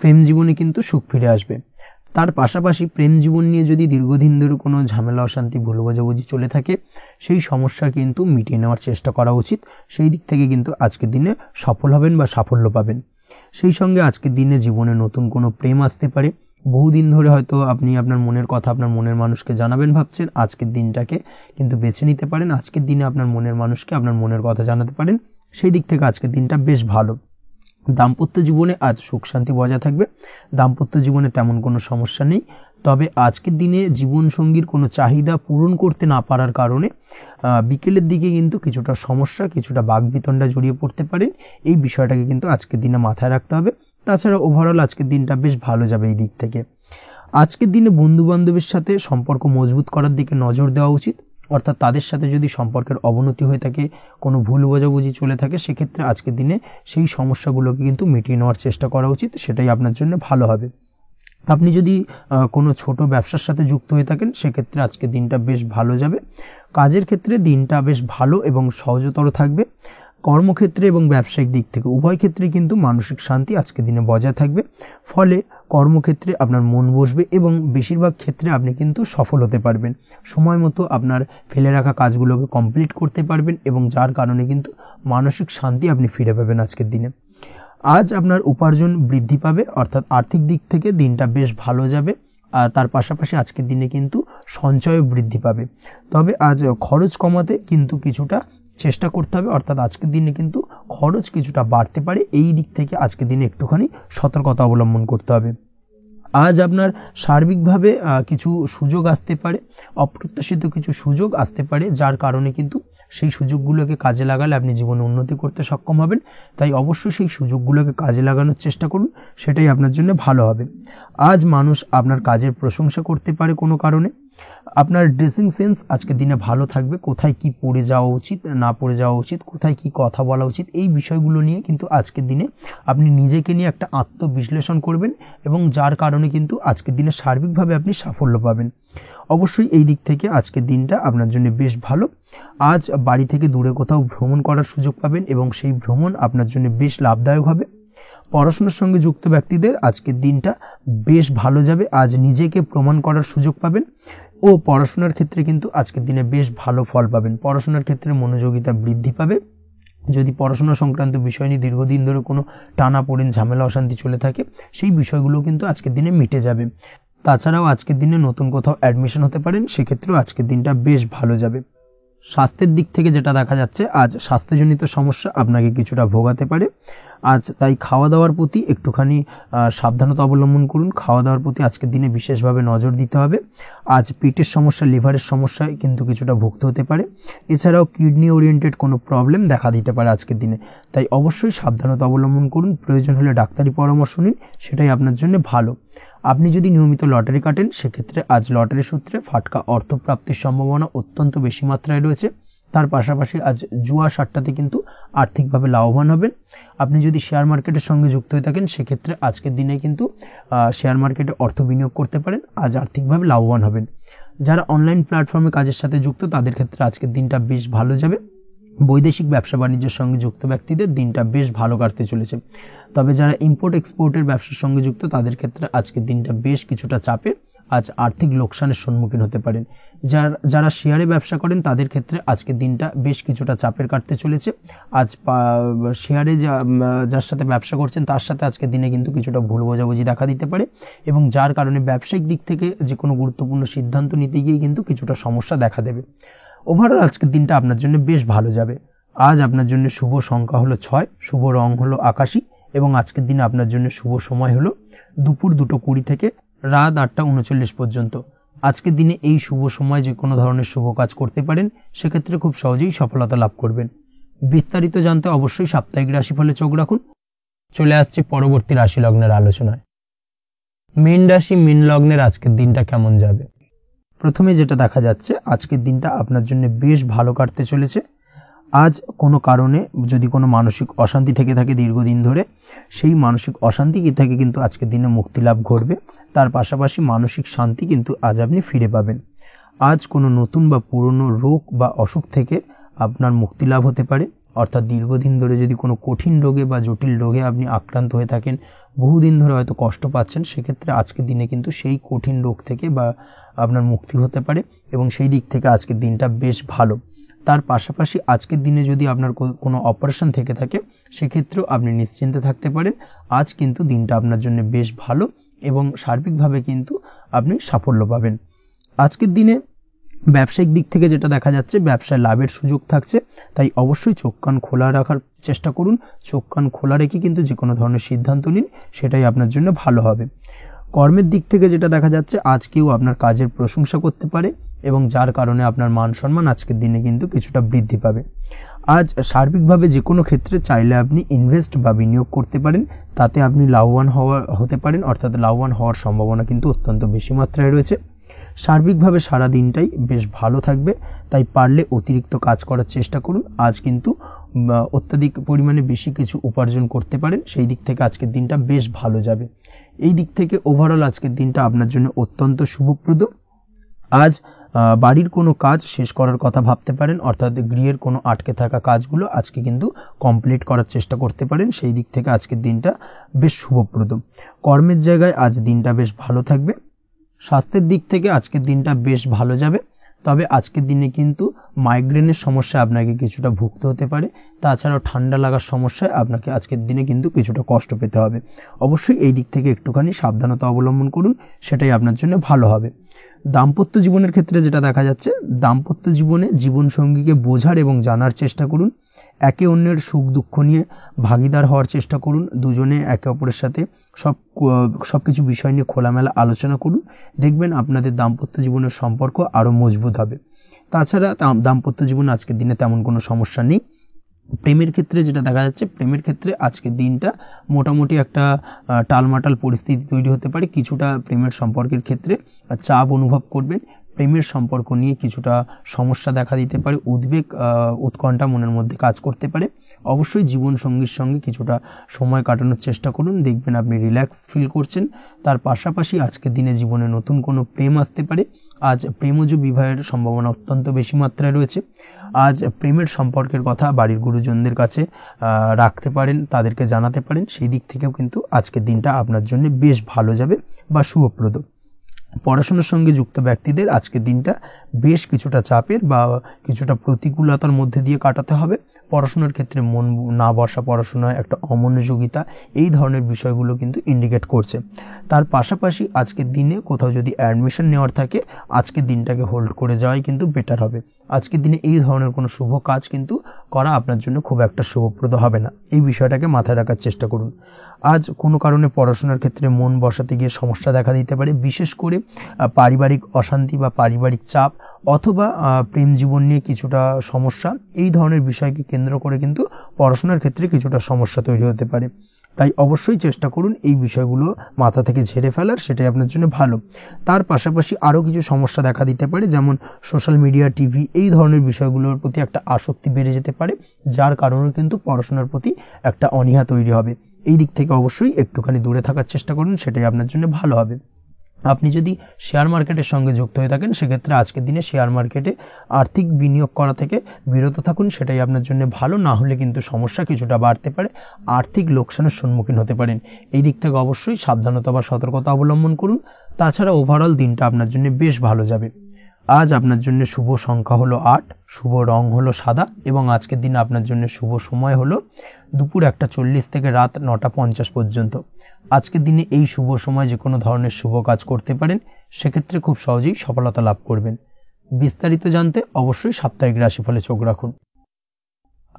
প্রেম জীবনে কিন্তু সুখ ফিরে আসবে। তার পাশাপাশি প্রেম জীবন নিয়ে যদি দীর্ঘদিন ধরে কোনো ঝামেলা অশান্তি ভুল বোঝাবুঝি চলে থাকে, সেই সমস্যা কিন্তু মিটিয়ে নেওয়ার চেষ্টা করা উচিত। সেই দিক থেকে কিন্তু আজকের দিনে সফল হবেন বা সাফল্য পাবেন। সেই সঙ্গে আজকের দিনে জীবনে নতুন কোনো প্রেম আসতে পারে। বহুদিন ধরে হয়তো আপনি আপনার মনের কথা আপনার মনের মানুষকে জানাবেন ভাবছেন, আজকের দিনটাকে কিন্তু বেছে নিতে পারেন। আজকের দিনে আপনার মনের মানুষকে আপনার মনের কথা জানাতে পারেন। সেই দিক থেকে আজকের দিনটা বেশ ভালো। দাম্পত্য জীবনে আজ সুখ শান্তি বজায় থাকবে। দাম্পত্য জীবনে তেমন কোনো সমস্যা নেই। তবে আজকের দিনে জীবন সঙ্গীর কোনো চাহিদা পূরণ করতে না পারার কারণে বিকেলের দিকে কিন্তু কিছুটা সমস্যা, কিছুটা বাকবিতণ্ডা জড়িয়ে পড়তে পারেন। এই বিষয়টাকে কিন্তু আজকের দিনে মাথায় রাখতে হবে। তাছাড়া ওভারঅল আজকের দিনটা বেশ ভালো যাবে এই দিক থেকে। আজকের দিনে বন্ধু বান্ধবের সাথে সম্পর্ক মজবুত করার দিকে নজর দেওয়া উচিত। অর্থাৎ তাদের সাথে যদি সম্পর্কের অবনতি হয়ে থাকে, কোনো ভুল বোঝাবুঝি চলে থাকে, সেক্ষেত্রে আজকের দিনে সেই সমস্যাগুলোকে কিন্তু মিটিয়ে নেওয়ার চেষ্টা করা উচিত। সেটাই আপনার জন্য ভালো হবে। আপনি যদি কোনো ছোট ব্যবসার সাথে যুক্ত হয়ে থাকেন, সেক্ষেত্রে আজকের দিনটা বেশ ভালো যাবে। কাজের ক্ষেত্রে দিনটা বেশ ভালো এবং সহজতর থাকবে। কর্মক্ষেত্রে এবং ব্যবসায়িক দিক থেকে উভয় ক্ষেত্রে কিন্তু মানসিক শান্তি আজকের দিনে বজায় থাকবে। ফলে কর্মক্ষেত্রে আপনার মন বসবে এবং বেশিরভাগ ক্ষেত্রে আপনি কিন্তু সফল হতে পারবেন। সময় মতো আপনার ফেলে রাখা কাজগুলোকে কমপ্লিট করতে পারবেন এবং যার কারণে কিন্তু মানসিক শান্তি আপনি ফিরে পাবেন আজকের দিনে। আজ আপনার উপার্জন বৃদ্ধি পাবে, অর্থাৎ আর্থিক দিক থেকে দিনটা বেশ ভালো যাবে। আর তার পাশাপাশি আজকের দিনে কিন্তু সঞ্চয় বৃদ্ধি পাবে। তবে আজ খরচ কমাতে কিন্তু কিছুটা চেষ্টা করতে হবে, অর্থাৎ আজকের দিনে কিন্তু খরচ কিছুটা বাড়তে পারে। এই দিক থেকে আজকের দিনে একটুখানি সতর্কতা অবলম্বন করতে হবে। আজ আপনার সার্বিকভাবে কিছু সুযোগ আসতে পারে, অপ্রত্যাশিত কিছু সুযোগ আসতে পারে, যার কারণে কিন্তু সেই সুযোগগুলোকে কাজে লাগালে আপনি জীবনে উন্নতি করতে সক্ষম হবেন। তাই অবশ্যই সেই সুযোগগুলোকে কাজে লাগানোর চেষ্টা করুন, সেটাই আপনার জন্য ভালো হবে। আজ মানুষ আপনার কাজের প্রশংসা করতে পারে কোনো কারণে। আপনার ড্রেসিং সেন্স আজকের দিনে ভালো থাকবে। কোথায় কি পরে যাওয়া উচিত, না পরে যাওয়া উচিত, কোথায় কি কথা বলা উচিত, এই বিষয়গুলো নিয়ে কিন্তু আজকের দিনে আপনি নিজেকে নিয়ে একটা আত্মবিশ্লেষণ করবেন এবং যার কারণে কিন্তু আজকের দিনে সার্বিকভাবে আপনি সাফল্য পাবেন। অবশ্যই এই দিক থেকে আজকের দিনটা আপনার জন্য বেশ ভালো। আজ বাড়ি থেকে দূরে কোথাও ভ্রমণ করার সুযোগ পাবেন এবং সেই ভ্রমণ আপনার জন্য বেশ লাভদায়ক হবে। পড়াশোনার সঙ্গে যুক্ত ব্যক্তিদের আজকের দিনটা বেশ ভালো যাবে। আজ নিজেকে প্রমাণ করার সুযোগ পাবেন ও পড়াশোনার ক্ষেত্রে কিন্তু আজকের দিনে বেশ ভালো ফল পাবেন। পড়াশোনার ক্ষেত্রে মনোযোগিতা বৃদ্ধি পাবে। যদি পড়াশোনা সংক্রান্ত বিষয় নিয়ে দীর্ঘদিন ধরে কোনো টানাপোড়েন ঝামেলা অশান্তি চলে থাকে, সেই বিষয়গুলো কিন্তু আজকের দিনে মিটে যাবে। তাছাড়াও আজকের দিনে নতুন কোথাও অ্যাডমিশন হতে পারেন, সেক্ষেত্রেও আজকের দিনটা বেশ ভালো যাবে। স্বাস্থ্যের দিক থেকে যেটা দেখা যাচ্ছে, আজ স্বাস্থ্যজনিত সমস্যা আপনাকে কিছুটা ভোগাতে পারে। আজ তাই খাওয়া দাওয়ার প্রতি একটুখানি সাবধানতা অবলম্বন করুন। খাওয়া দাওয়ার প্রতি আজকের দিনে বিশেষভাবে নজর দিতে হবে। আজ পেটের সমস্যা, লিভারের সমস্যায় কিন্তু কিছুটা ভুগতে হতে পারে। এছাড়াও কিডনি ওরিয়েন্টেড কোনো প্রবলেম দেখা দিতে পারে আজকের দিনে, তাই অবশ্যই সাবধানতা অবলম্বন করুন। প্রয়োজন হলে ডাক্তারি পরামর্শ নিন, সেটাই আপনার জন্য ভালো। আপনি যদি নিয়মিত লটারি কাটেন, সেক্ষেত্রে আজ লটারি সূত্রে ফাটকা অর্থপ্রাপ্তির সম্ভাবনা অত্যন্ত বেশি মাত্রায় রয়েছে। তার পাশাপাশি আজ জুয়া সাট্টাতে কিন্তু আর্থিকভাবে লাভবান হবেন। আপনি যদি শেয়ার মার্কেটের সঙ্গে যুক্ত হয়ে থাকেন, সেক্ষেত্রে আজকের দিনে কিন্তু শেয়ার মার্কেটে অর্থ বিনিয়োগ করতে পারেন, আজ আর্থিকভাবে লাভবান হবেন। যারা অনলাইন প্ল্যাটফর্মে কাজের সাথে যুক্ত, তাদের ক্ষেত্রে আজকের দিনটা বেশ ভালো যাবে। বৈদেশিক ব্যবসা বাণিজ্যের সঙ্গে যুক্ত ব্যক্তিদের দিনটা বেশ ভালো কাটতে চলেছে। তবে যারা ইম্পোর্ট এক্সপোর্টের ব্যবসার সঙ্গে যুক্ত, তাদের ক্ষেত্রে আজকের দিনটা বেশ কিছুটা চাপের। আজ আর্থিক লোকসানের সম্মুখীন হতে পারেন। যারা শেয়ারে ব্যবসা করেন, তাদের ক্ষেত্রে আজকের দিনটা বেশ কিছুটা চাপের কাটতে চলেছে। আজ শেয়ারে যার সাথে ব্যবসা করছেন, তার সাথে আজকের দিনে কিন্তু কিছুটা ভুল বোঝাবুঝি দেখা দিতে পারে, এবং যার কারণে ব্যবসায়িক দিক থেকে যে কোনো গুরুত্বপূর্ণ সিদ্ধান্ত নিতে গিয়ে কিন্তু কিছুটা সমস্যা দেখা দেবে। ওভারঅল আজকের দিনটা আপনার জন্য বেশ ভালো যাবে। আজ আপনার জন্য শুভ সংখ্যা হলো 6, শুভ রং হলো আকাশী, এবং আজকের দিনে আপনার জন্য শুভ সময় হলো দুপুর 2:20 থেকে রাত 8:39 পর্যন্ত। আজকের দিনে এই শুভ সময় যে কোনো ধরনের শুভ কাজ করতে পারেন, সেক্ষেত্রে খুব সহজেই সফলতা লাভ করবেন। বিস্তারিত জানতে অবশ্যই সাপ্তাহিক রাশিফলে চোখ রাখুন। চলে আসছে পরবর্তী রাশি লগ্নের আলোচনায়। মীন রাশি, মীন লগ্নের আজকের দিনটা কেমন যাবে? প্রথমে যেটা দেখা যাচ্ছে, আজকের দিনটা আপনার জন্য বেশ ভালো কাটতে চলেছে। আজ কোনো কারণে যদি কোনো মানসিক অশান্তি থেকে থাকে দীর্ঘদিন ধরে, সেই মানসিক অশান্তি থেকে কিন্তু আজকের দিনে মুক্তি লাভ ঘটবে। তার পাশাপাশি মানসিক শান্তি কিন্তু আজ আপনি ফিরে পাবেন। আজ কোনো নতুন বা পুরনো রোগ বা অসুখ থেকে আপনার মুক্তি লাভ হতে পারে। অর্থাৎ দীর্ঘদিন ধরে যদি কোনো কঠিন রোগে বা জটিল রোগে আপনি আক্রান্ত হয়ে থাকেন, বহুদিন ধরে হয়তো কষ্ট পাচ্ছেন, সেক্ষেত্রে আজকের দিনে কিন্তু সেই কঠিন রোগ থেকে বা আপনার মুক্তি হতে পারে, এবং সেই দিক থেকে আজকের দিনটা বেশ ভালো। তার পাশাপাশি আজকের দিনে যদি আপনার কোনো অপারেশন থেকে থাকে, সেক্ষেত্রেও আপনি নিশ্চিন্তে থাকতে পারেন। আজ কিন্তু দিনটা আপনার জন্য বেশ ভালো, এবং সার্বিকভাবে কিন্তু আপনি সাফল্য পাবেন। আজকের দিনে ব্যবসায়িক দিক থেকে যেটা দেখা যাচ্ছে, ব্যবসায় লাভের সুযোগ থাকছে, তাই অবশ্যই চোখ কান খোলা রাখার চেষ্টা করুন। চোখ কান খোলা রেখে কিন্তু যে কোনো ধরনের সিদ্ধান্ত নিন, সেটাই আপনার জন্য ভালো হবে। কর্মের দিক থেকে যেটা দেখা যাচ্ছে, আজ কেউ আপনার কাজের প্রশংসা করতে পারে, এবং যার কারণে আপনার মান সম্মান আজকের দিনে কিন্তু কিছুটা বৃদ্ধি পাবে। আজ সার্বিকভাবে যে কোনো ক্ষেত্রে চাইলে আপনি ইনভেস্ট বা বিনিয়োগ করতে পারেন, তাতে আপনি লাভবান হতে পারেন, অর্থাৎ লাভবান হওয়ার সম্ভাবনা কিন্তু অত্যন্ত বেশি মাত্রায় রয়েছে। সার্বিকভাবে সারা দিনটাই বেশ ভালো থাকবে, তাই পারলে অতিরিক্ত কাজ করার চেষ্টা করুন। আজ কিন্তু অত্যাধিক পরিমাণে বেশি কিছু উপার্জন করতে পারেন, সেই দিক থেকে আজকের দিনটা বেশ ভালো যাবে। এই দিক থেকে ওভারঅল আজকের দিনটা আপনার জন্য অত্যন্ত শুভপ্রদ। আজ বাড়ির কোনো কাজ শেষ করার কথা ভাবতে পারেন, অর্থাৎ গৃহের কোনো আটকে থাকা কাজগুলো আজকে কিন্তু কমপ্লিট করার চেষ্টা করতে পারেন। সেই দিক থেকে আজকের দিনটা বেশ শুভপ্রদ। কর্মের জায়গায় আজ দিনটা বেশ ভালো থাকবে। স্বাস্থ্যের দিক থেকে আজকের দিনটা বেশ ভালো যাবে, তবে আজকের দিনে কিন্তু মাইগ্রেনের সমস্যা আপনাকে কিছুটা ভুগতে হতে পারে। তাছাড়াও ঠান্ডা লাগার সমস্যায় আপনাকে আজকের দিনে কিন্তু কিছুটা কষ্ট পেতে হবে। অবশ্যই এই দিক থেকে একটুখানি সাবধানতা অবলম্বন করুন, সেটাই আপনার জন্য ভালো হবে। দাম্পত্য জীবনের ক্ষেত্রে যেটা দেখা যাচ্ছে, দাম্পত্য জীবনে জীবনসঙ্গীকে বোঝার এবং জানার চেষ্টা করুন। একে অন্যের সুখ দুঃখ নিয়ে ভাগিদার হওয়ার চেষ্টা করুন। দুজনে একে অপরের সাথে সবকিছু বিষয় নিয়ে খোলামেলা আলোচনা করুন। দেখবেন আপনাদের দাম্পত্য জীবনের সম্পর্ক আরো মজবুত হবে। তাছাড়া দাম্পত্য জীবনে আজকের দিনে তেমন কোনো সমস্যা নেই। প্রেমের ক্ষেত্রে যেটা দেখা যাচ্ছে, প্রেমের ক্ষেত্রে আজকের দিনটা মোটামুটি একটা টালমাটাল পরিস্থিতি তৈরি হতে পারে। কিছুটা প্রেমের সম্পর্কের ক্ষেত্রে চাপ অনুভব করবেন। প্রেমের সম্পর্ক নিয়ে কিছুটা সমস্যা দেখা দিতে পারে, উদ্বেগ উৎকণ্ঠা মনের মধ্যে কাজ করতে পারে। অবশ্যই জীবন সঙ্গীর সঙ্গে কিছুটা সময় কাটানোর চেষ্টা করুন, দেখবেন আপনি রিল্যাক্স ফিল করছেন। তার পাশাপাশি আজকের দিনে জীবনে নতুন কোনো প্রেম আসতে পারে। আজ প্রেমজ বিবাহের সম্ভাবনা অত্যন্ত বেশি মাত্রায় রয়েছে। আজ প্রেমের সম্পর্কের কথা বাড়ির গুরুজনদের কাছে রাখতে পারেন, তাদেরকে জানাতে পারেন। সেই দিক থেকেও কিন্তু আজকের দিনটা আপনার জন্য বেশ ভালো যাবে বা শুভপ্রদ। পড়াশোনার সঙ্গে যুক্ত ব্যক্তিদের আজকের দিনটা বেশ কিছুটা চাপের বা কিছুটা প্রতিকূলতার মধ্যে দিয়ে কাটাতে হবে। পড়াশোনার ক্ষেত্রে মন না বসা, পড়াশোনায় একটা অমনোযোগিতা, এই ধরনের বিষয়গুলো কিন্তু ইন্ডিকেট করছে। তার পাশাপাশি আজকের দিনে কোথাও যদি অ্যাডমিশন নেওয়ার থাকে, আজকের দিনটাকে হোল্ড করে যাওয়াই কিন্তু বেটার হবে। আজকের দিনে এই ধরনের কোনো শুভ কাজ কিন্তু করা আপনার জন্য খুব একটা শুভপ্রদ হবে না। এই বিষয়টাকে মাথায় রাখার চেষ্টা করুন। আজ কোনো কারণে পড়াশোনার ক্ষেত্রে মন বসাতে গিয়ে সমস্যা দেখা দিতে পারে, বিশেষ করে পারিবারিক অশান্তি বা পারিবারিক চাপ অথবা প্রেম জীবন নিয়ে কিছুটা সমস্যা, এই ধরনের বিষয়কে কেন্দ্র করে কিন্তু পড়াশোনার ক্ষেত্রে কিছুটা সমস্যা তৈরি হতে পারে। তাই অবশ্যই চেষ্টা করুন এই বিষয়গুলো মাথা থেকে ঝেড়ে ফেলার, সেটাই আপনার জন্য ভালো। তার পাশাপাশি আরও কিছু সমস্যা দেখা দিতে পারে, যেমন সোশ্যাল মিডিয়া, টিভি এই ধরনের বিষয়গুলোর প্রতি একটা আসক্তি বেড়ে যেতে পারে, যার কারণে কিন্তু পড়াশোনার প্রতি একটা অনীহা তৈরি হবে। এই দিক থেকে অবশ্যই একটুখানি দূরে থাকার চেষ্টা করুন, সেটাই আপনার জন্য ভালো হবে। আপনি যদি শেয়ার মার্কেটের সঙ্গে যুক্ত হয়ে থাকেন, সেক্ষেত্রে আজকের দিনে শেয়ার মার্কেটে আর্থিক বিনিয়োগ করা থেকে বিরত থাকুন, সেটাই আপনার জন্য ভালো। না হলে কিন্তু সমস্যা কিছুটা বাড়তে পারে, আর্থিক লোকসানের সম্মুখীন হতে পারেন। এই দিক থেকে অবশ্যই সাবধানতা বা সতর্কতা অবলম্বন করুন। তাছাড়া ওভারঅল দিনটা আপনার জন্য বেশ ভালো যাবে। আজ আপনার জন্য শুভ সংখ্যা হলো 8, শুভ রং হলো সাদা এবং আজকের দিনে আপনার জন্য শুভ সময় হলো দুপুর 1:40 থেকে রাত 9:50 পর্যন্ত। আজকের দিনে এই শুভ সময় যে কোনো ধরনের শুভ কাজ করতে পারেন, সেক্ষেত্রে খুব সহজেই সফলতা লাভ করবেন। বিস্তারিত জানতে অবশ্যই সাপ্তাহিক রাশিফলে চোখ রাখুন।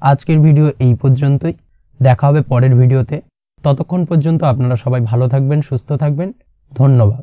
আজকের ভিডিও এই পর্যন্তই, দেখা হবে পরের ভিডিওতে। ততক্ষণ পর্যন্ত আপনারা সবাই ভালো থাকবেন, সুস্থ থাকবেন। ধন্যবাদ।